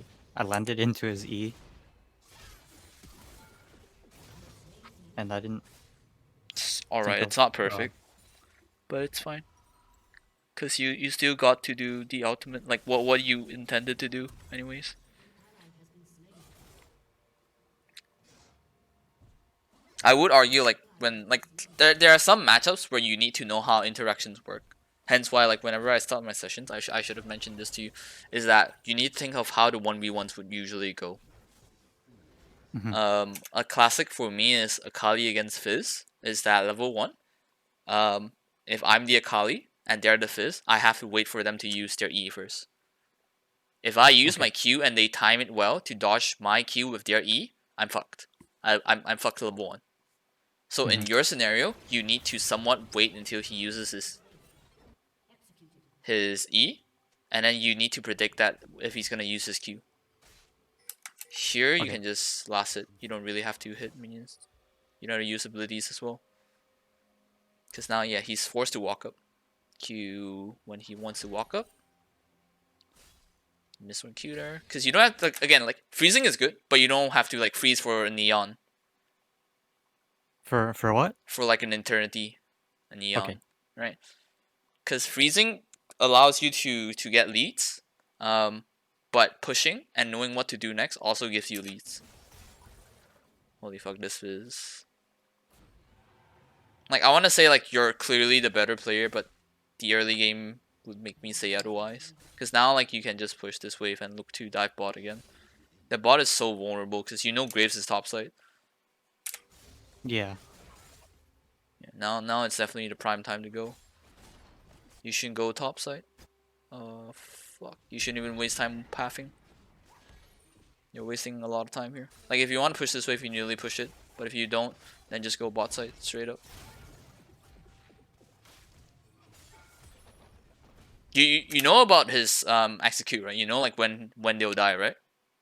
landed into his E, and I didn't It's alright. think of It's not perfect, but it's fine. Cause you still got to do the ultimate, like what you intended to do, anyways. I would argue like when like there are some matchups where you need to know how interactions work. Hence why like whenever I start my sessions, I should have mentioned this to you, is that you need to think of how the 1v1s would usually go. A classic for me is Akali against Fizz. Is that level 1? If I'm the Akali and they're the Fizz, I have to wait for them to use their E first. If I use my Q and they time it well to dodge my Q with their E, I'm fucked. I'm fucked to level 1. So in your scenario, you need to somewhat wait until he uses his E, and then you need to predict that if he's gonna use his Q. Here you can just last it. You don't really have to hit minions. You know how to use abilities as well. Because now, yeah, he's forced to walk up. Q when he wants to walk up. Miss one Q there. Because you don't have to, like, again, like, freezing is good, but you don't have to, like, freeze for a neon. For what? For, like, an eternity. A neon. Okay. Right? Because freezing allows you to get leads. But pushing and knowing what to do next also gives you leads. Holy fuck, this is... Like, I want to say, like, you're clearly the better player, but the early game would make me say otherwise. Because now, like, you can just push this wave and look to dive bot again. The bot is so vulnerable, because you know Graves is topside. Yeah. Now it's definitely the prime time to go. You shouldn't go topside. Fuck. You shouldn't even waste time pathing. You're wasting a lot of time here. Like, if you want to push this wave, you nearly push it. But if you don't, then just go bot side straight up. You know about his execute, right? You know like when they'll die, right?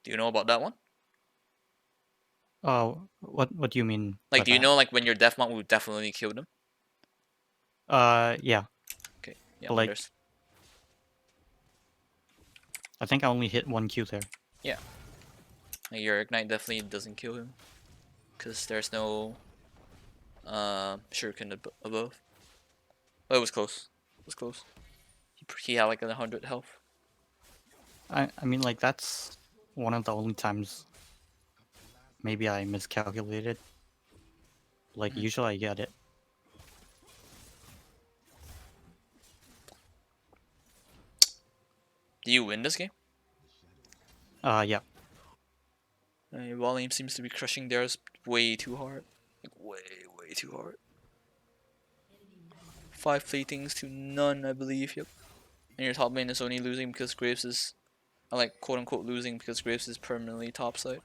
Do you know about that one? Oh, what do you mean by Like, do you that? know like when your deathmark will definitely kill them? Yeah. Okay, yeah, But when like, there's I think I only hit one Q there. yeah, like your ignite definitely doesn't kill him, cause there's no shuriken above. Oh, it was close. It was close. He had like 100 health. I mean, like, that's one of the only times maybe I miscalculated. Like, usually I get it. Do you win this game? Yeah. Volume seems to be crushing theirs way too hard. Like way too hard. 5 fleetings to none, I believe. Yep. And your top lane is only losing because Graves is, like, quote unquote losing because Graves is permanently topside.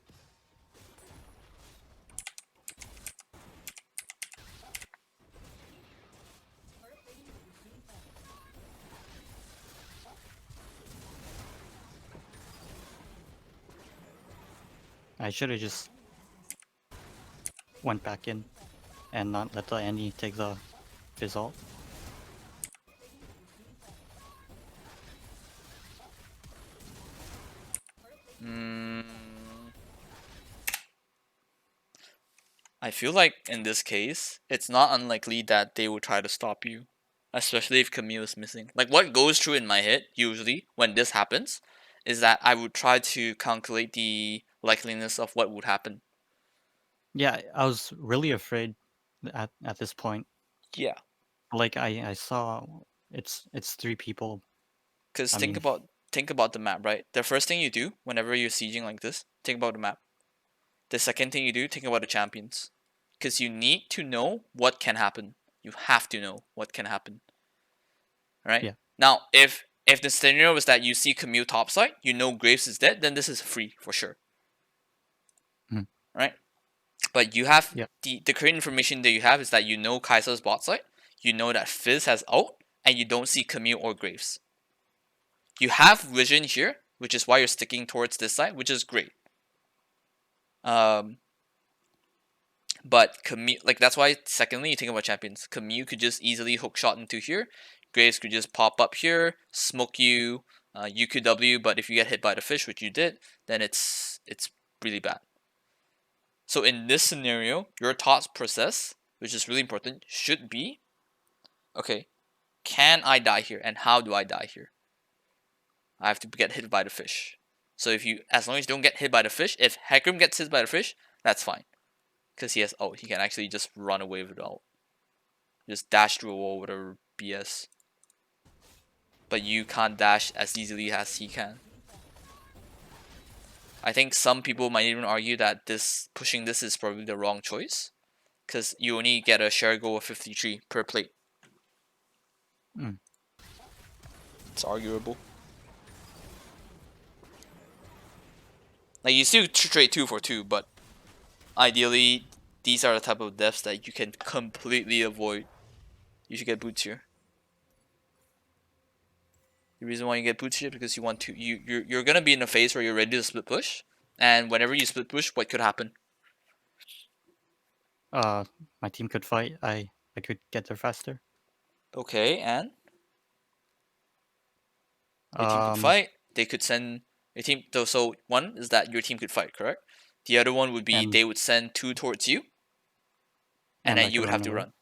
I should have just went back in and not let the Annie take the fizz ult. I feel like in this case, it's not unlikely that they will try to stop you, especially if Camille is missing. Like what goes through in my head usually when this happens is that I would try to calculate the likeliness of what would happen. Yeah, I was really afraid at this point. Yeah, Like I saw it's three people. because I mean, think about the map, right? The first thing you do whenever you're sieging like this, think about the map. The second thing you do, think about the champions, because you need to know what can happen. You have to know what can happen. Right? yeah. Now, if the scenario is that you see Camille topside, you know Graves is dead, then this is free for sure. Mhm. Right? But you have Yeah. the current information that you have is that you know Kaiser's bot side, you know that Fizz has ult, and you don't see Camille or Graves. You have vision here, which is why you're sticking towards this side, which is great. But Camille, like that's why. Secondly, you think about champions. Camille could just easily hook shot into here. Graves could just pop up here, smoke you. You could W, but if you get hit by the fish, which you did, then it's really bad. So in this scenario, your thought process, which is really important, should be, okay, can I die here, and how do I die here? I have to get hit by the fish. So if you, as long as you don't get hit by the fish, if Hecarim gets hit by the fish, that's fine, because he has ult. He can actually just run away with ult. Just dash through a wall with a BS. But you can't dash as easily as he can. I think some people might even argue that this pushing this is probably the wrong choice, because you only get a share goal of 53 per plate. Mm. It's arguable. Like you still trade 2 for 2, but ideally these are the type of deaths that you can completely avoid. You should get boots here. The reason why you get boots here is because you want to you're gonna be in a phase where you're ready to split push, and whenever you split push, what could happen? My team could fight. I could get there faster. Okay, and your team could Um, fight. They could send your team. So one is that your team could fight, correct? The other one would be and they would send 2 towards you, and and I then you could would run have to away. run.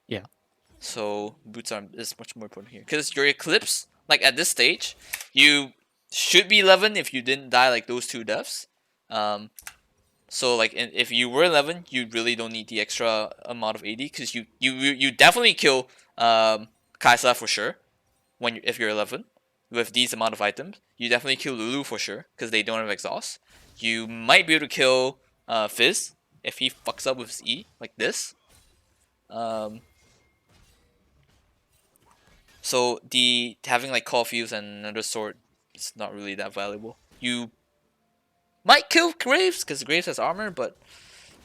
Yeah. So boots are is much more important here because your eclipse, like at this stage, you should be 11 if you didn't die like those 2 deaths. So like if you were 11, you really don't need the extra amount of AD because you definitely kill Kaisa for sure when if you're 11 with these amount of items. You definitely kill Lulu for sure because they don't have exhaust. You might be able to kill Fizz if he fucks up with his E like this. Um, so the having like Call Fuse and another sword is not really that valuable. You might kill Graves because Graves has armor, but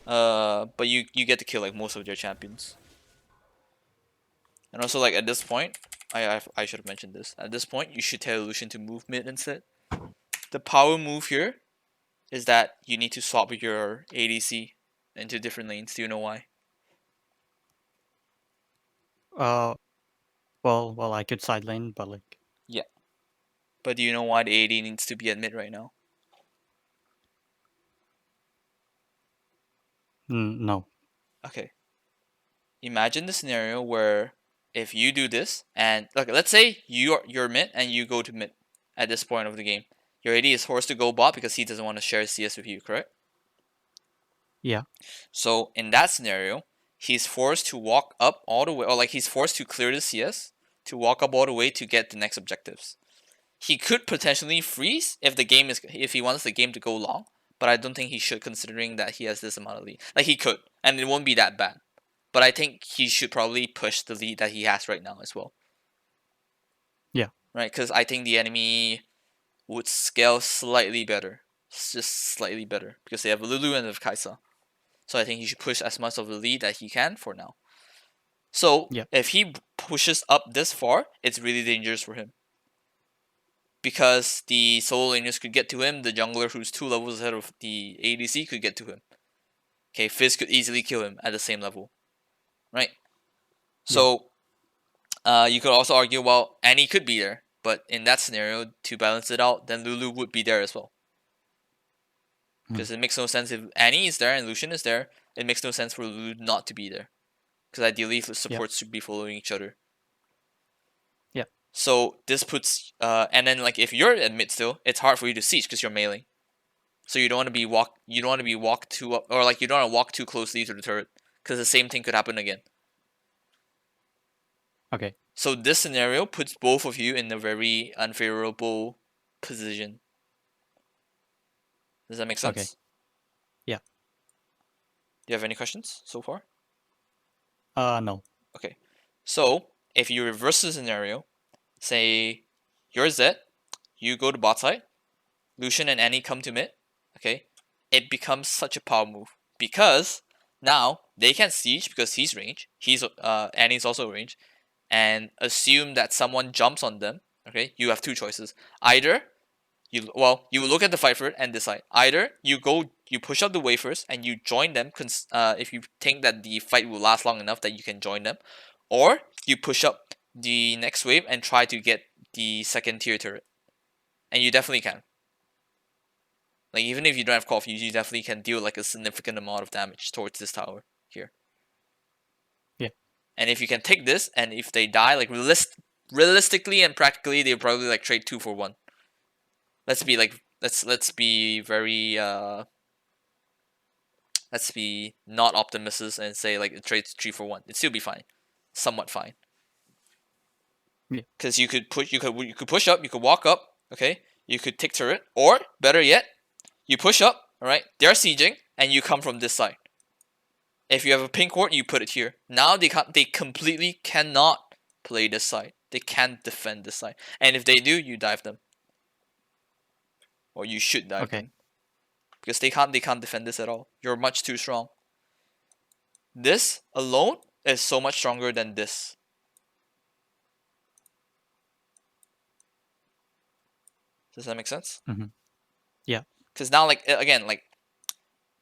you get to kill like most of their champions. And also like at this point, I should have mentioned this. At this point, you should tell Lucian to move mid instead. The power move here is that you need to swap your ADC into different lanes. Do you know why? Uh, well, I could side lane, but like, Yeah. But do you know why the AD needs to be at mid right now? no. Okay. Imagine the scenario where if you do this and look, let's say you're mid and you go to mid at this point of the game. Your AD is forced to go bot because he doesn't want to share CS with you, correct? Yeah. So in that scenario, he's forced to walk up all the way, or like he's forced to clear the CS to walk up all the way to get the next objectives. He could potentially freeze if he wants the game to go long, but I don't think he should considering that he has this amount of lead. Like he could, and it won't be that bad. But I think he should probably push the lead that he has right now as well. Yeah. Right? Because I think the enemy would scale slightly better. Just slightly better. Because they have Lulu and they have Kaisa. So I think he should push as much of the lead that he can for now. So Yeah. if he pushes up this far, it's really dangerous for him. Because the solo laners could get to him, the jungler who's 2 levels ahead of the ADC could get to him. Okay, Fizz could easily kill him at the same level. Right? Yeah. So you could also argue, well, Annie could be there, but in that scenario, to balance it out, then Lulu would be there as well. Because it makes no sense if Annie is there and Lucian is there. It makes no sense for Lulu not to be there. Because ideally, the supports should be following each other. Yeah. So this puts, and then like if you're at mid still, it's hard for you to siege because you're melee. So you don't want to be walk too up, or like you don't want to walk too closely to the turret, because the same thing could happen again. Okay. So this scenario puts both of you in a very unfavorable position. Does that make sense? Okay. Yeah. Do you have any questions so far? No. Okay. So if you reverse the scenario, say you're Zed, you go to bot side, Lucian and Annie come to mid, okay, it becomes such a power move because now they can siege because he's range, Annie's also range, and assume that someone jumps on them. Okay, you have two choices. Either you look at the fight first and decide. Either you push up the wave first and you join them, if you think that the fight will last long enough that you can join them, or you push up the next wave and try to get the second tier turret, and you definitely can. Like even if you don't have call, you definitely can deal like a significant amount of damage towards this tower here. Yeah. And if you can take this, and if they die, like realistically and practically, they'll probably like trade 2 for 1. Let's be very let's be not optimists and say like it trades 3 for 1. It'd still be fine, somewhat fine. Yeah. Because you could push up, you could walk up, okay. You could take turret, or better yet, you push up, alright, they're sieging, and you come from this side. If you have a pink ward, you put it here. Now they completely cannot play this side. They can't defend this side. And if they do, you dive them. Or you should dive them. Because they can't defend this at all. You're much too strong. This alone is so much stronger than this. Does that make sense? Mm-hmm. Yeah. Because now, like, again, like,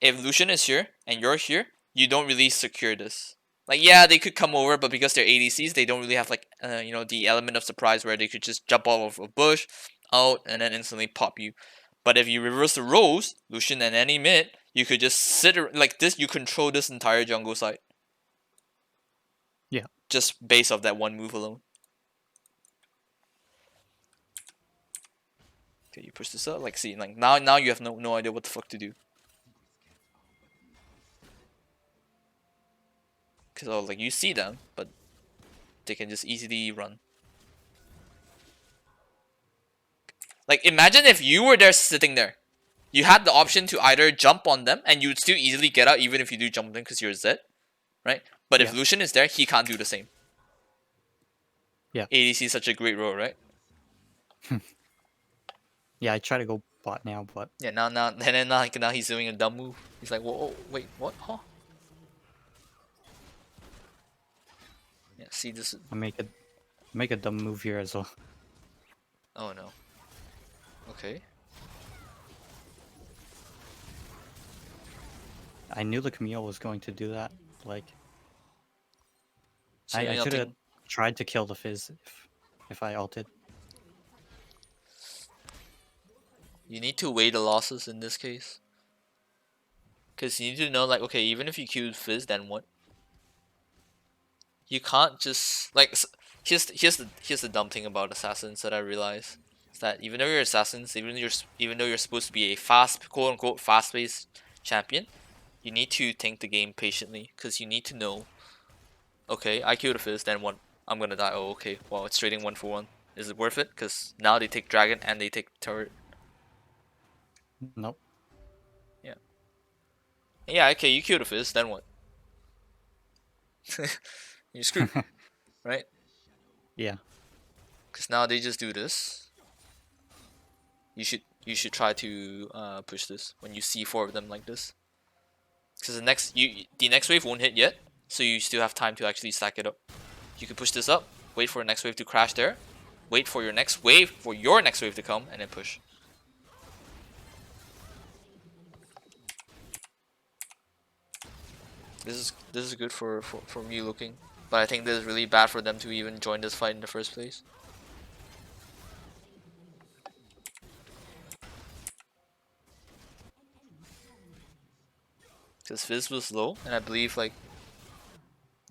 if Lucian is here and you're here, you don't really secure this. Like, yeah, they could come over, but because they're ADCs, they don't really have, like, the element of surprise where they could just jump off of a bush, out, and then instantly pop you. But if you reverse the roles, Lucian and any mid, you could just sit like this, you control this entire jungle side. Yeah. Just based off that one move alone. Okay, you push this up, like, see, like, now you have no idea what the fuck to do. Because, like, you see them, but they can just easily run. Like, imagine if you were there sitting there. You had the option to either jump on them, and you would still easily get out even if you do jump on them because you're Zed, right? But if Lucian is there, he can't do the same. Yeah. ADC is such a great role, right? Yeah, I try to go bot now, but yeah, now he's doing a dumb move. He's like, whoa, wait, what? Huh? Yeah, see this. I make a dumb move here as well. Oh no. Okay. I knew the Camille was going to do that. Like, So I should have tried to kill the Fizz if I ulted. You need to weigh the losses in this case. Because you need to know, like, okay, even if you kill Fizz, then what? You can't just, like, here's the dumb thing about assassins that I realize. Is that even though you're assassins, even though you're supposed to be a quote unquote fast-paced champion, you need to think the game patiently. Because you need to know, okay, I killed a Fizz, then what? I'm gonna die. Oh, okay, well, it's trading 1 for 1. Is it worth it? Because now they take Dragon and they take Turret. Nope. Yeah. Yeah, okay, you killed a Fizz, then what? You're screwed, right? Yeah. Because now they just do this. You should try to push this when you see 4 of them like this. Because the next wave won't hit yet, so you still have time to actually stack it up. You can push this up, wait for the next wave to crash there, wait for your next wave to come, and then push. This is good for me looking, but I think this is really bad for them to even join this fight in the first place. because Fizz was low, and I believe like,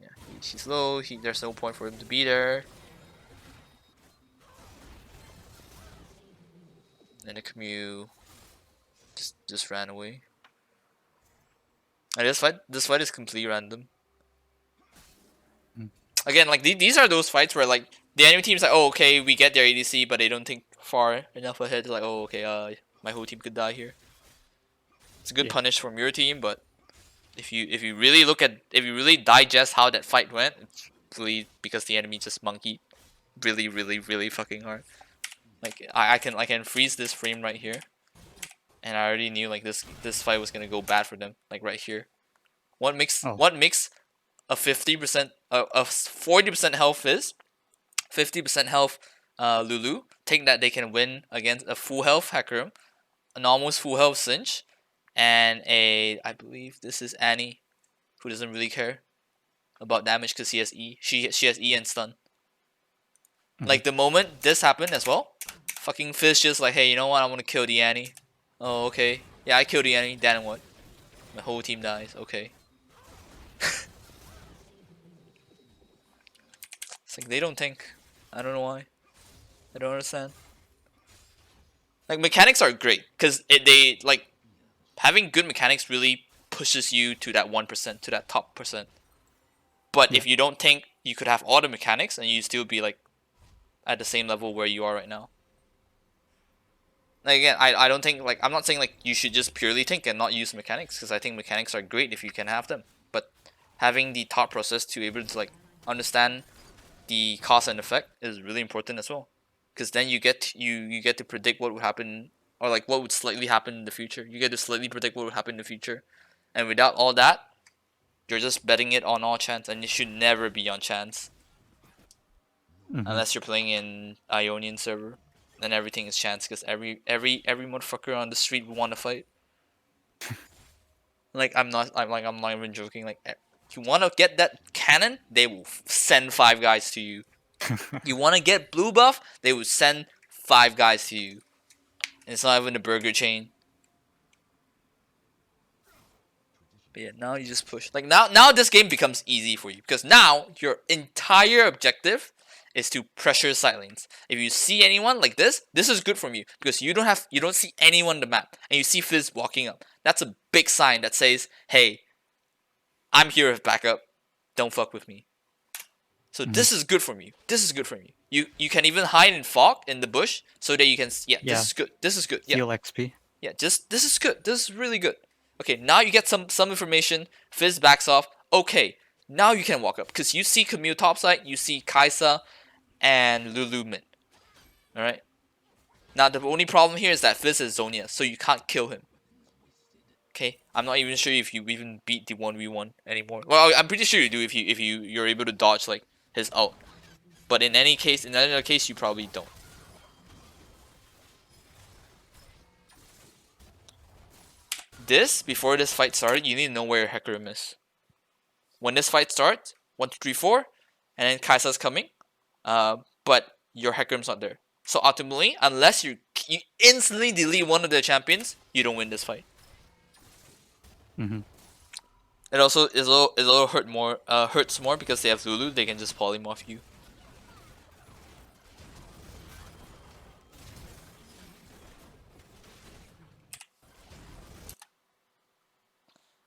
yeah, he's low. There's no point for him to be there. And the Camus just ran away. And this fight is completely random. Again, like these are those fights where like the enemy team's like, oh okay, we get their ADC, but they don't think far enough ahead. Like, oh okay, my whole team could die here. It's a good punish from your team, but if you really digest how that fight went, it's really because the enemy just monkeyed really fucking hard. Like I can freeze this frame right here, and I already knew like this fight was gonna go bad for them. Like right here, what makes a 50% a 40% health Fizz, 50% health Lulu think that they can win against a full health Hecarim, an almost full health Cinch, and I believe this is Annie, who doesn't really care about damage because he has E. She has E and stun. Like the moment this happened as well, fucking Fizz just like, hey, you know what? I want to kill the Annie. Oh, okay. Yeah, I killed the Annie. Then what? My whole team dies. Okay. It's like they don't think. I don't know why. I don't understand. Like mechanics are great because they like having good mechanics really pushes you to that 1%, to that top percent. But if you don't think you could have all the mechanics and you still be like at the same level where you are right now. Like again, I don't think like I'm not saying like you should just purely think and not use mechanics because I think mechanics are great if you can have them. But having the thought process to be able to like understand the cause and effect is really important as well. Because then you get to predict what would happen or like what would slightly happen in the future. You get to slightly predict what would happen in the future. And without all that, you're just betting it on all chance, and it should never be on chance. Unless you're playing in Ionian server, then everything is chance because every motherfucker on the street would want to fight. Like I'm not even joking. Like you want to get that cannon, they will send 5 guys to you. You want to get blue buff, they will send 5 guys to you. And it's not even a burger chain. But yeah, now you just push. Like now this game becomes easy for you because now your entire objective is to pressure side lanes. If you see anyone like this is good for you because you don't see anyone on the map and you see Fizz walking up. That's a big sign that says, "Hey, I'm here with backup. Don't fuck with me." So this is good for you. This is good for you. You can even hide in fog in the bush so that you can this is good. This is good. Yeah. Heal XP. Yeah, just this is good. This is really good. Okay, now you get some information. Fizz backs off. Okay, now you can walk up because you see Camille topside, you see Kaisa and Lulu mid. All right. Now the only problem here is that Fizz is Zonia, so you can't kill him. Okay, I'm not even sure if you even beat the 1v1 anymore. Well, I'm pretty sure you do if you're able to dodge like his ult. But in any case, you probably don't. Before this fight started, you need to know where your Hecarim is. When this fight starts, 1, 2, 3, 4, and then Kai'Sa's coming, but your Hecarim's not there. So ultimately, unless you instantly delete one of the champions, you don't win this fight. It also is a little hurts more because they have Lulu. They can just polymorph you.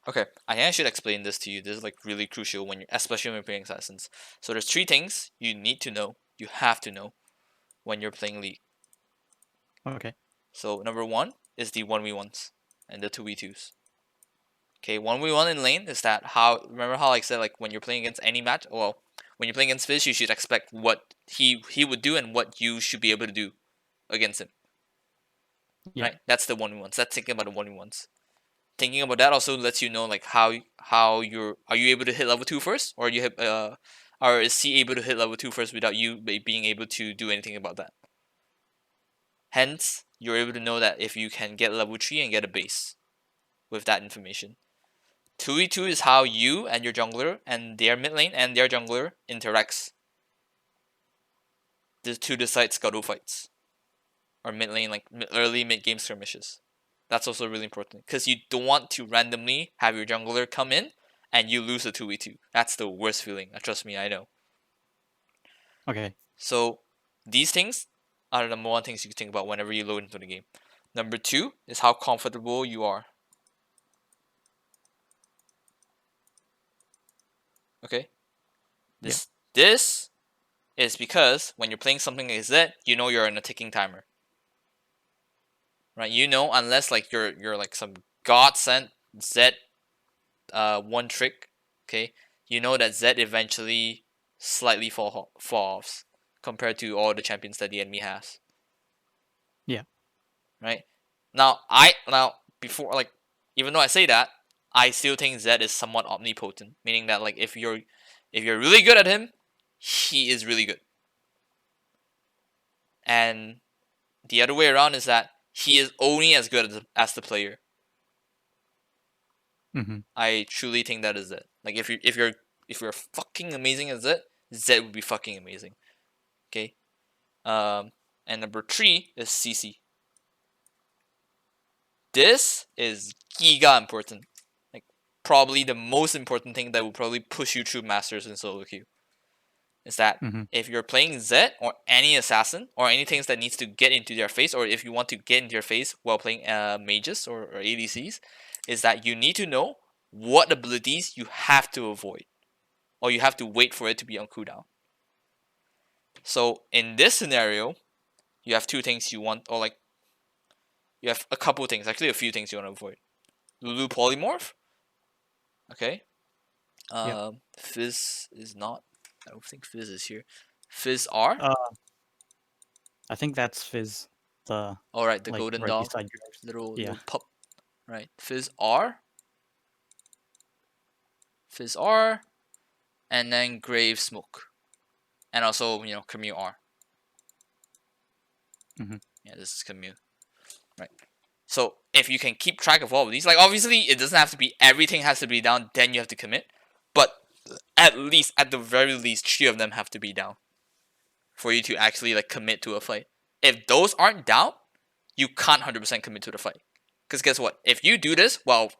Okay, I think I should explain this to you. This is like really crucial especially when you're playing Assassins. So there's 3 things you need to know. You have to know when you're playing League. Okay. So number 1 is the 1v1s and the 2v2s. Okay, 1v1 in lane is that remember how I said like when you're playing against any match, well, when you're playing against Fizz, you should expect what he would do and what you should be able to do against him. Yeah. Right? That's the 1v1s. That's thinking about the 1v1s. Thinking about that also lets you know like are you able to hit level 2 first, or or is he able to hit level 2 first without you being able to do anything about that. Hence, you're able to know that if you can get level 3 and get a base with that information. 2v2 is how you and your jungler and their mid lane and their jungler interacts to decide scuttle fights or mid lane, like early mid game skirmishes. That's also really important because you don't want to randomly have your jungler come in and you lose a 2v2. That's the worst feeling. Trust me, I know. Okay. So these things are the number one things you can think about whenever you load into the game. Number two is how comfortable you are. Okay. This is because when you're playing something like Zed, you know you're in a ticking timer. Right? You know, unless like you're like some god sent Zed one trick, okay, you know that Zed eventually slightly falls compared to all the champions that the enemy has. Yeah. Right? Now before, like, even though I say that, I still think Zed is somewhat omnipotent, meaning that like if you're really good at him, he is really good. And the other way around is that he is only as good as the player. Mm-hmm. I truly think that is it. Like if you're fucking amazing as it, Zed would be fucking amazing. Okay. And number three is CC. This is giga important. Like probably the most important thing that will probably push you through Masters in solo queue. Is that Mm-hmm. if you're playing Zed or any assassin or anything that needs to get into their face, or if you want to get into your face while playing mages or ADCs, is that you need to know what abilities you have to avoid, or you have to wait for it to be on cooldown. So in this scenario, you have two things you want, or like you have a couple things, actually a few things you want to avoid. Lulu polymorph. Okay. Fizz is not. I don't think Fizz is here. Fizz R. I think that's Fizz. The All right, the like golden right dog, beside yours. little Yeah. pup. Right, Fizz R. Fizz R, and then Grave Smoke, and also Camille R. Mm-hmm. Yeah, this is Camille. Right. So if you can keep track of all of these, like obviously it doesn't have to be everything has to be down, then you have to commit. But at the very least, three of them have to be down for you to actually like commit to a fight. If those aren't down, you can't 100% commit to the fight. Because guess what? If you do this, well,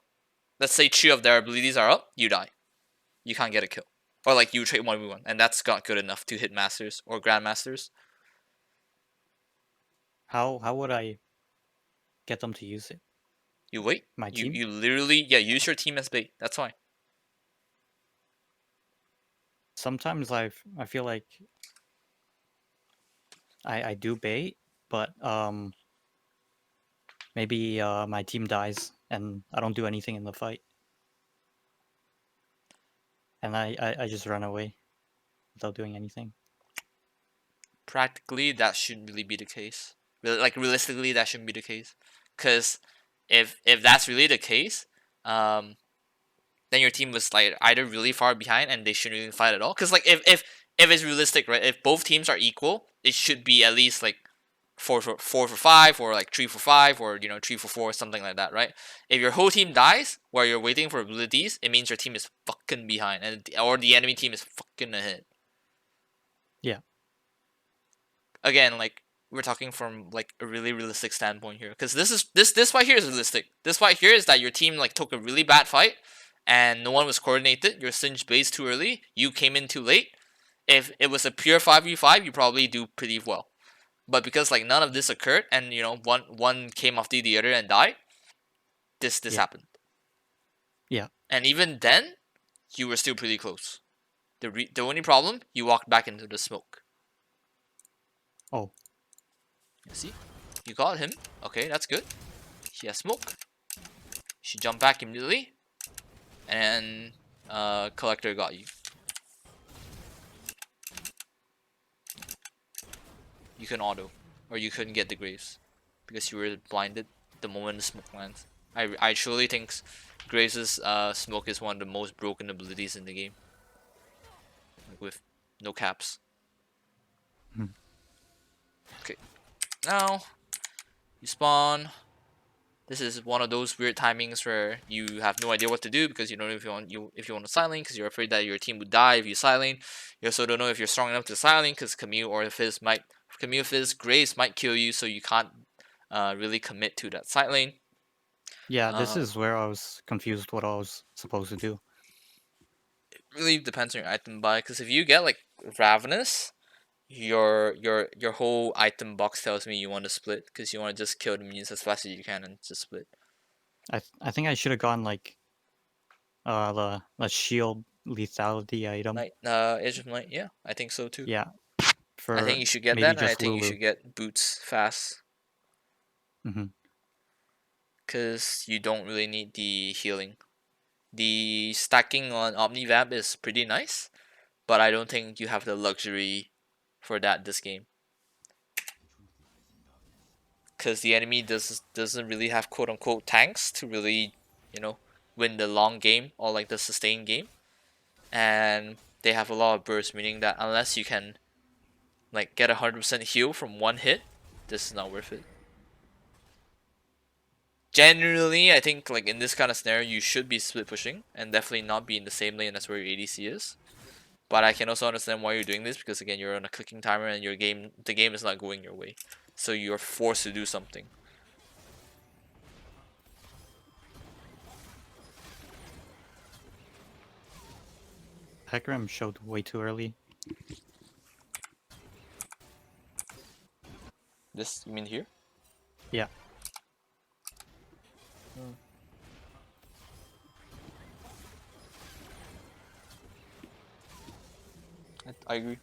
let's say three of their abilities are up, you die. You can't get a kill. Or like you trade 1v1, and that's not good enough to hit Masters or Grandmasters. How would I get them to use it? You wait. My You team? you literally use your team as bait. That's fine. Sometimes I feel like I do bait, but maybe my team dies and I don't do anything in the fight, and I just run away without doing anything. Practically, that shouldn't really be the case. Like realistically, that shouldn't be the case. Because if that's really the case, then your team was like either really far behind and they shouldn't even fight at all. Because like if it's realistic, right? If both teams are equal, it should be at least like 4 for 5, or like 3 for 5, or 3 for 4, something like that, right? If your whole team dies while you're waiting for abilities, it means your team is fucking behind, or the enemy team is fucking ahead. Yeah. Again, like we're talking from like a really realistic standpoint here, because this fight here is realistic. This fight here is that your team like took a really bad fight, and no one was coordinated. Your Singe base too early. You came in too late. If it was a pure 5v5, you probably do pretty well. But because like none of this occurred, and one came after the other and died, this Yeah. happened. Yeah. And even then, you were still pretty close. The only problem, you walked back into the smoke. Oh. You see, you got him. Okay, that's good. He has smoke. She jumped back immediately, and Collector got you. You can auto, or you couldn't get the Graves because you were blinded the moment the smoke lands. I truly think Graves' smoke is one of the most broken abilities in the game, like with no caps. Hmm. Okay, now you spawn. This is one of those weird timings where you have no idea what to do because you don't know if you want to silent because you're afraid that your team would die if you silent. You also don't know if you're strong enough to silent because Camille Fizz Graves might kill you, so you can't really commit to that side lane. Yeah, this Um, is where I was confused what I was supposed to do. really depends on your item buy. Because if you get like Ravenous, your whole item box tells me you want to split because you want to just kill the minions as fast as you can and just split. I think I should have gone like the shield lethality item. Night, Edge of Night, yeah, I think so too. Yeah, I think for you should get maybe that, and I just think you Lulu. should get boots fast Hmm. because you don't really need the healing. The stacking on Omnivamp is pretty nice, but I don't think you have the luxury for that this game because the enemy doesn't really have quote unquote tanks to really win the long game or like the sustained game, and they have a lot of burst, meaning that unless you can like get 100% heal from one hit, this is not worth it. Generally, I think like in this kind of scenario, you should be split pushing and definitely not be in the same lane as where your ADC is. But I can also understand why you're doing this because again, you're on a clicking timer and the game is not going your way, so you're forced to do something. Hecarim showed way too early. This you mean here? Yeah, I agree,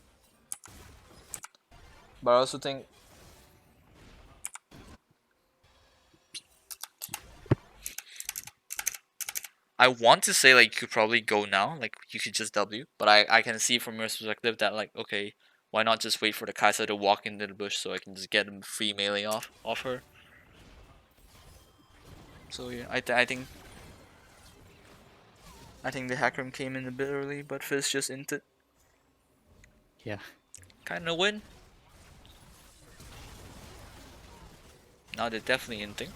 but I also think I want to say like you could probably go now, like you could just W, but I can see from your perspective that like okay, why not just wait for the Kai'Sa to walk into the bush so I can just get him free melee off her. So yeah, I think the Hecarim came in a bit early, but Fizz just inted. yeah. Kinda win. Now they're definitely inting.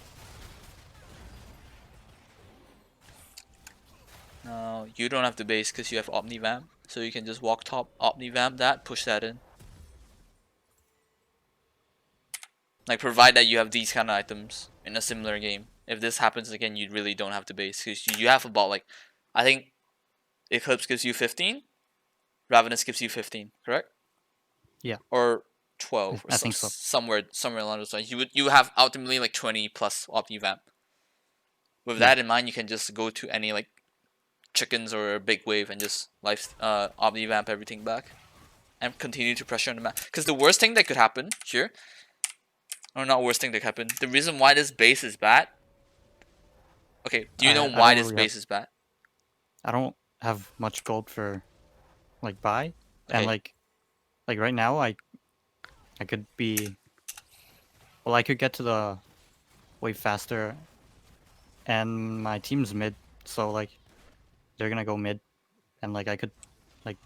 Now you don't have to base because you have Omnivamp, so you can just walk top, Omnivamp that, push that in. Like provide that you have these kind of items in a similar game. If this happens again, you really don't have to base because you have about like, I think Eclipse gives you 15, Ravenous gives you 15, correct? Yeah, Or 12 or I think so. somewhere along those lines. You have ultimately like 20 plus Omnivamp. With Yeah, that in mind, you can just go to any like chickens or a big wave and just life Omnivamp everything back and continue to pressure on the map. Because the worst thing that could happen here, or not worst thing that could happen, the reason why this base is bad. Okay, do you know I why don't this really have. base is bad? I don't have much gold for like buy, and Okay, like right now I could be well. I could get to the wave faster, and my team's mid, so like they're gonna go mid, and like I could like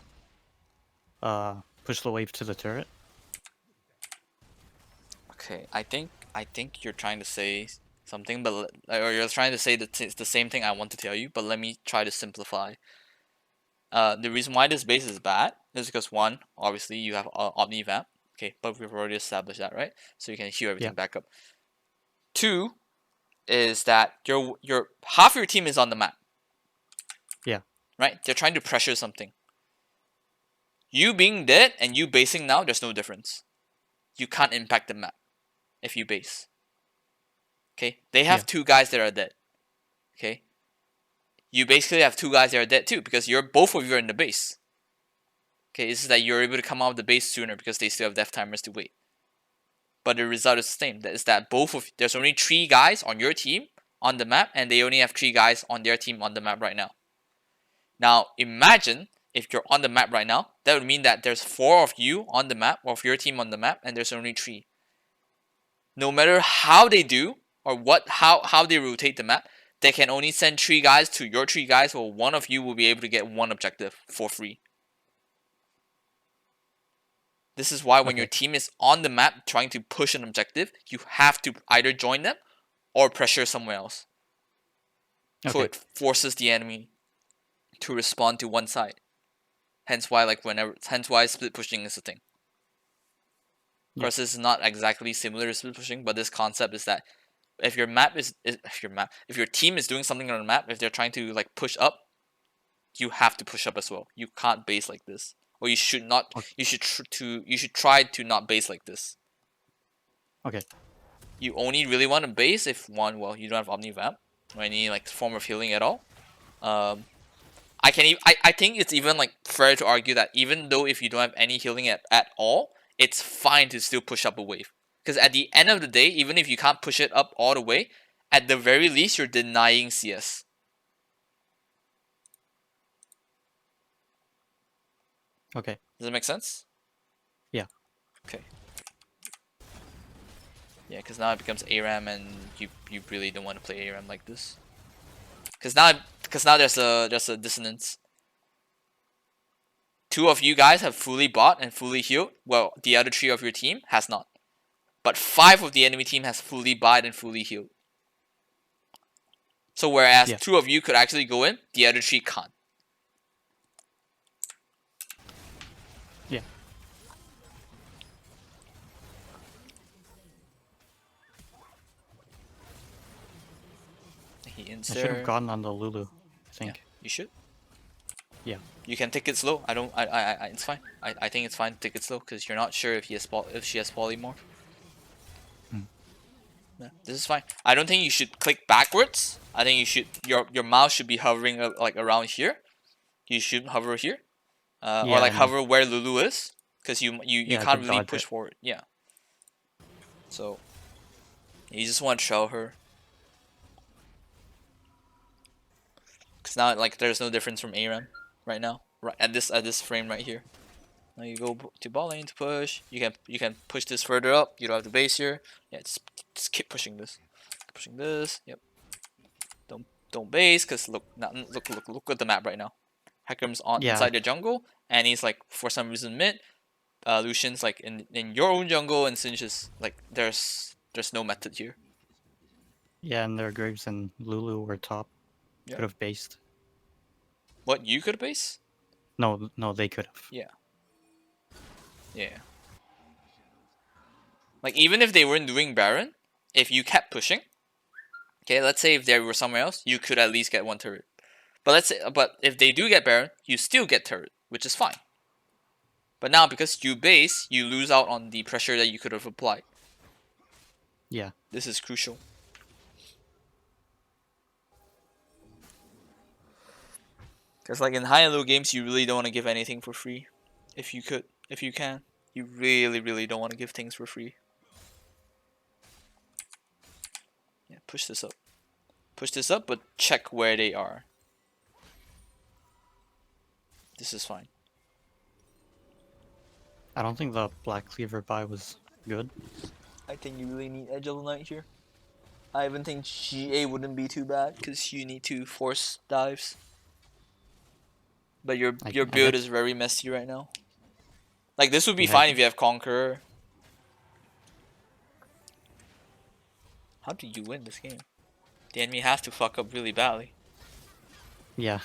push the wave to the turret. okay. I think you're trying to say something, but or you're trying to say the same thing I want to tell you. But let me try to simplify. The reason why this base is bad is because one, obviously you have Omnivamp. Okay, but we've already established that, right? So you can heal Yeah, everything back up. Two is that your half your team is on the map, yeah, right? They're trying to pressure something. You being dead and you basing now, there's no difference. You can't impact the map if you base. Okay, they yeah, have two guys that are dead. Okay, you basically have two guys that are dead too because you're both of you are in the base. Okay, it's just that you're able to come out of the base sooner because they still have death timers to wait. But the result is the same. That is that there's only three guys on your team on the map, and they only have three guys on their team on the map right now. Now imagine if you're on the map right now, that would mean that there's four of you on the map, of your team on the map, and there's only three. No matter how they do or how they rotate the map, they can only send three guys to your three guys, or one of you will be able to get one objective for free. This is why when your okay, team is on the map trying to push an objective, you have to either join them or pressure somewhere else. So okay, it forces the enemy to respond to one side. Hence why split pushing is a thing. Of yeah, course, this is not exactly similar to split pushing, but this concept is that if your map is if your team is doing something on the map, if they're trying to like push up, you have to push up as well. You can't base like this, or you should not. Okay. You should you should try to not base like this. Okay. You only really want to base if one, well, you don't have Omnivamp or any like form of healing at all. I think it's even like fair to argue that even though if you don't have any healing at all, it's fine to still push up a wave. Because at the end of the day, even if you can't push it up all the way, at the very least you're denying CS. Okay. Does that make sense? Yeah. Okay. Yeah, because now it becomes ARAM and you really don't want to play ARAM like this. Because now there's a dissonance. Two of you guys have fully bought and fully healed. Well, the other three of your team has not. But 5 of the enemy team has fully bought and fully healed. So whereas Yeah. 2 of you could actually go in, the other 3 can't. Yeah. He ins I should have there. gotten on the Lulu, I think. Yeah, you should. Yeah. You can take it slow. It's fine. I think it's fine to take it slow because you're not sure if she has polymorph. Yeah, this is fine. I don't think you should click backwards. I think you should your mouse should be hovering like around here. You should hover here, or Yeah, like I know. hover where Lulu is, because you Yeah, I can't could really dodge push it. forward. Yeah. So you just want to show her, because now like there's no difference from ARAM right now. Right at this frame right here. Now you go to ball lane to push. You can push this further up. You don't have to base here. Yeah, just keep pushing this. Pushing this. Yep. Don't base, cause look at the map right now. Hekim's on Yeah. inside the jungle, and he's like for some reason mid. Lucian's like in your own jungle, and Sinch is like there's no method here. Yeah, and their Graves and Lulu were top. Yeah. Could have based. What, you could base? No, they could have. Yeah. Yeah. Like even if they weren't doing Baron, if you kept pushing, okay, let's say if they were somewhere else, you could at least get one turret. But if they do get Baron, you still get turret, which is fine. But now because you base, you lose out on the pressure that you could have applied. Yeah. This is crucial. Because like in high and low games, you really don't want to give anything for free. If you can. You really don't want to give things for free. Yeah, push this up. Push this up, but check where they are. This is fine. I don't think the Black Cleaver buy was good. I think you really need Edge of the Night here. I even think GA wouldn't be too bad because you need to force dives. But your build is very messy right now. Like this would be fine if you have Conqueror. How do you win this game? The enemy has to fuck up really badly. Yeah.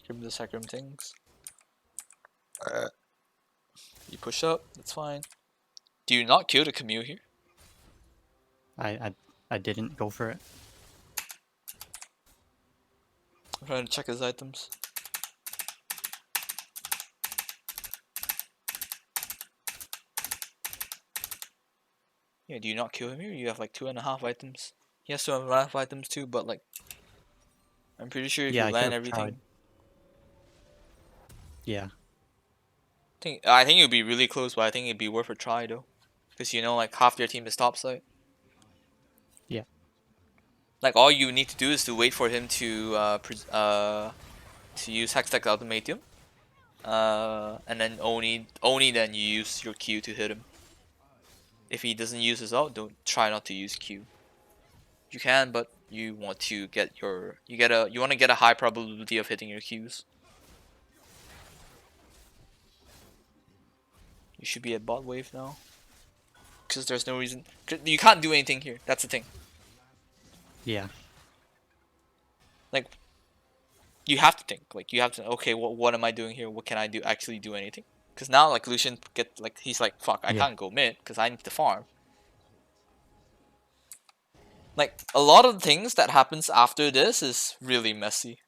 Give the sacrum things. You push up, that's fine. Do you not kill the Camille here? I didn't go for it. I'm trying to check his items. Yeah, do you not kill him here? You have like 2.5 items. He has 2.5 items too, but like I'm pretty sure if you land everything. Tried. Yeah. I think it would be really close, but I think it'd be worth a try though. Because you know like half their team is topside. Yeah. Like all you need to do is to wait for him to use Hextech Ultimatum. And then only then you use your Q to hit him. If he doesn't use his ult, don't try not to use Q. You can, but you want to get you want to get a high probability of hitting your Qs. You should be at bot wave now. Because there's no reason. You can't do anything here. That's the thing. Yeah. Like, you have to think. Like, you have to, okay, what am I doing here? What can I do? Actually do anything? Because now like Lucian he's like, fuck, I Yeah. can't go mid because I need to farm. Like a lot of things that happens after this is really messy.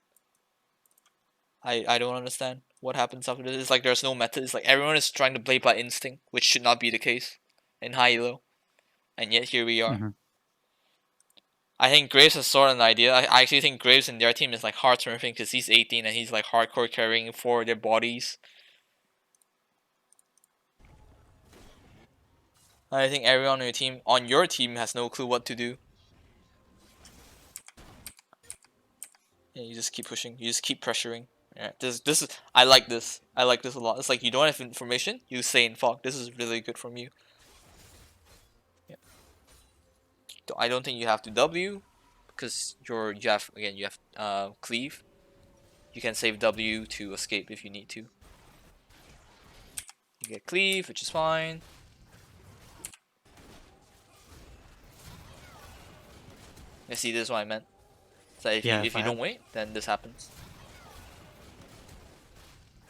I don't understand what happens after this. It's like there's no method. It's like everyone is trying to play by instinct, which should not be the case in high elo, and yet here we are. Mm-hmm. I think Graves has sort of an idea. I actually think Graves in their team is like hard smurfing because he's 18 and he's like hardcore carrying for their bodies. I think everyone on your team has no clue what to do. Yeah, you just keep pushing. You just keep pressuring. Yeah, this is I like this. I like this a lot. It's like you don't have information, you say in fog. This is really good from you. Yeah. I don't think you have to W because you have cleave. You can save W to escape if you need to. You get cleave, which is fine. Yeah, see, this is what I meant. So if I you don't had. wait, then this happens.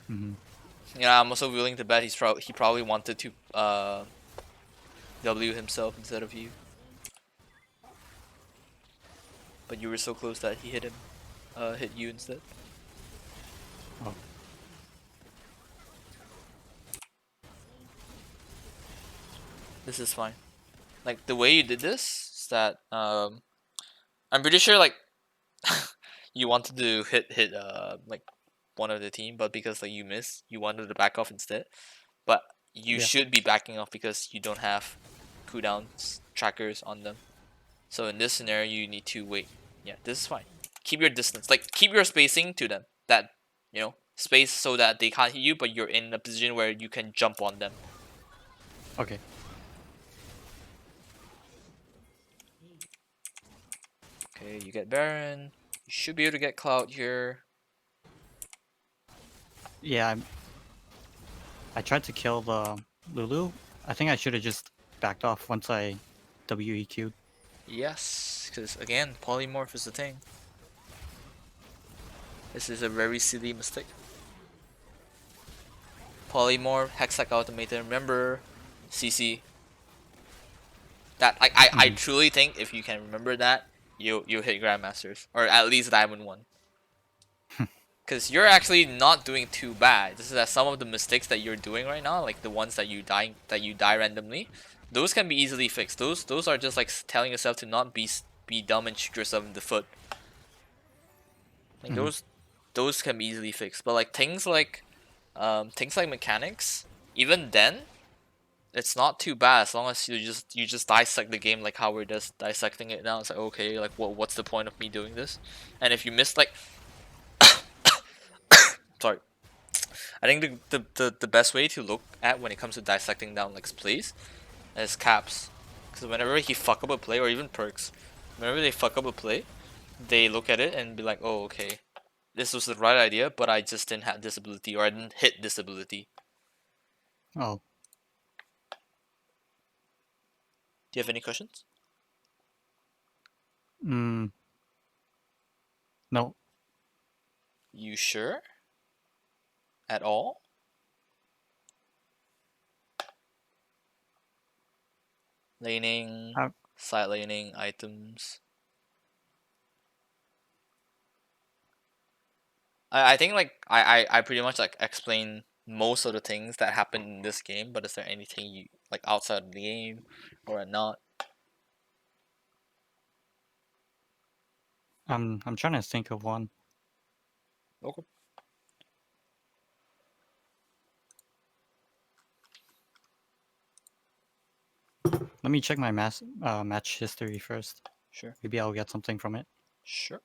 Mm-hmm. Yeah, I'm also willing to bet he probably wanted to W himself instead of you, but you were so close that he hit you instead. Oh. This is fine. Like the way you did this is that I'm pretty sure like you wanted to hit like one of the team, but because like you missed, you wanted to back off instead. But you Yeah. should be backing off because you don't have cooldowns trackers on them. So in this scenario, you need to wait. Yeah, this is fine. Keep your distance, like keep your spacing to them. That space so that they can't hit you, but you're in a position where you can jump on them. Okay. Okay, you get Baron. You should be able to get Cloud here. Yeah. I tried to kill the Lulu. I think I should have just backed off once I WEQ'd. Yes, because again, polymorph is the thing. This is a very silly mistake. Polymorph, Hexac automated. Remember, CC. That I Mm-hmm. truly think if you can remember that, you hit Grandmasters or at least Diamond 1. Because you're actually not doing too bad. This is that some of the mistakes that you're doing right now, like the ones that you die randomly, those can be easily fixed. Those are just like telling yourself to not be dumb and shoot yourself in the foot. Like Mm-hmm. those can be easily fixed. But like things like mechanics, even then, it's not too bad as long as you just dissect the game like how we're just dissecting it now. It's like, okay, like what's the point of me doing this? And if you miss like sorry. I think the best way to look at when it comes to dissecting down like plays is caps. Because whenever he fuck up a play, or even perks, whenever they fuck up a play, they look at it and be like, oh, okay, this was the right idea, but I just didn't have this ability, or I didn't hit this ability. Oh. Do you have any questions? Mm. No. You sure? At all? Laning, Uh, side laning, items. I think like I pretty much like explain most of the things that happen in this game, but is there anything you like outside of the game or not? I'm trying to think of one. Okay. Let me check my match history first. Sure. Maybe I'll get something from it. Sure.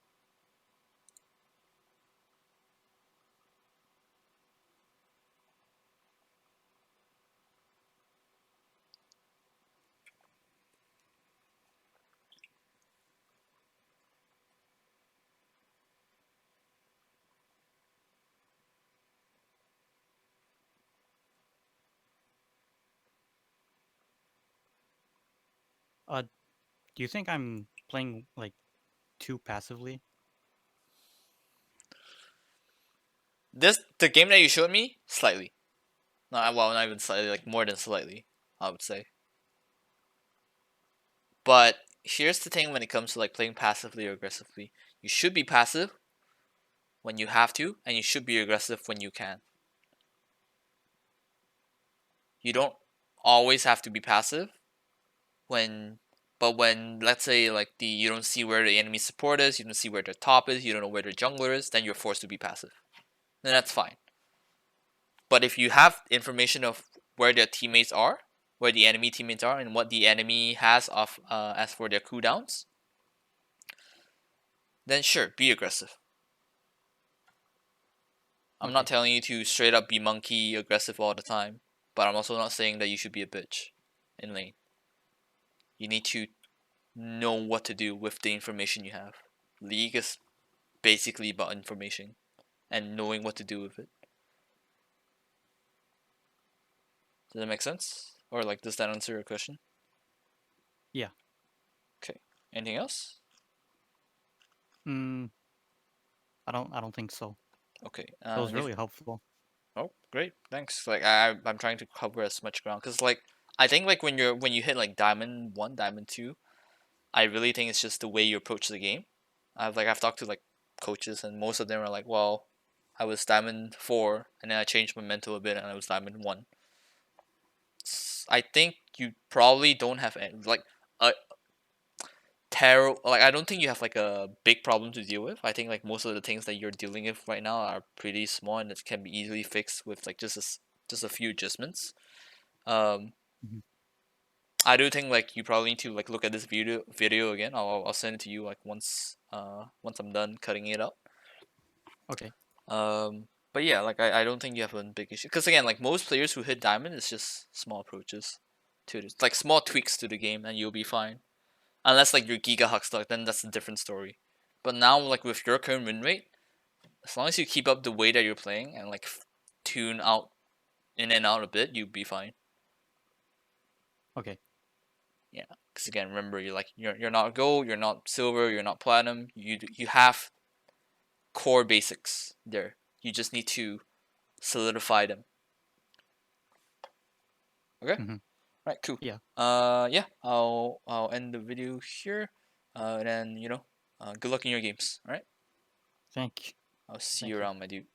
Do you think I'm playing like too passively? The game that you showed me, slightly. Not even slightly, like more than slightly, I would say. But here's the thing: when it comes to like playing passively or aggressively, you should be passive when you have to, and you should be aggressive when you can. You don't always have to be passive when, but when, let's say, like you don't see where the enemy support is, you don't see where their top is, you don't know where their jungler is, then you're forced to be passive. Then that's fine. But if you have information of where their teammates are, where the enemy teammates are, and what the enemy has of as for their cooldowns, then sure, be aggressive. I'm not Okay. telling you to straight up be monkey aggressive all the time, but I'm also not saying that you should be a bitch in lane. You need to know what to do with the information you have. League is basically about information and knowing what to do with it. Does that make sense? Or like, does that answer your question? Yeah. Okay. Anything else? Mm, I don't think so. Okay. That was And if really helpful. Oh, great, thanks. Like I'm trying to cover as much ground because like I think like when you hit like diamond 1, diamond 2, I really think it's just the way you approach the game. I've talked to like coaches and most of them are like, well, I was diamond 4 and then I changed my mental a bit and I was diamond 1. I think you probably don't have any, like a tarot. Like I don't think you have like a big problem to deal with. I think like most of the things that you're dealing with right now are pretty small and it can be easily fixed with like just a few adjustments. Um, Mhm. I do think like you probably need to like look at this video again. I'll send it to you like once I'm done cutting it up. Okay. But yeah, like I don't think you have a big issue because again, like most players who hit diamond, it's just small approaches to this, like small tweaks to the game, and you'll be fine. Unless like you're Giga Huckstuck, then that's a different story. But now, like with your current win rate, as long as you keep up the way that you're playing and like tune out in and out a bit, you'll be fine. Okay. Yeah, because again, remember you're not gold, you're not silver, you're not platinum. You have core basics there. You just need to solidify them. Okay. Hmm. Right. Cool. Yeah. Yeah. I'll end the video here. And then good luck in your games. All right. Thank I'll see you thank you. around, my dude.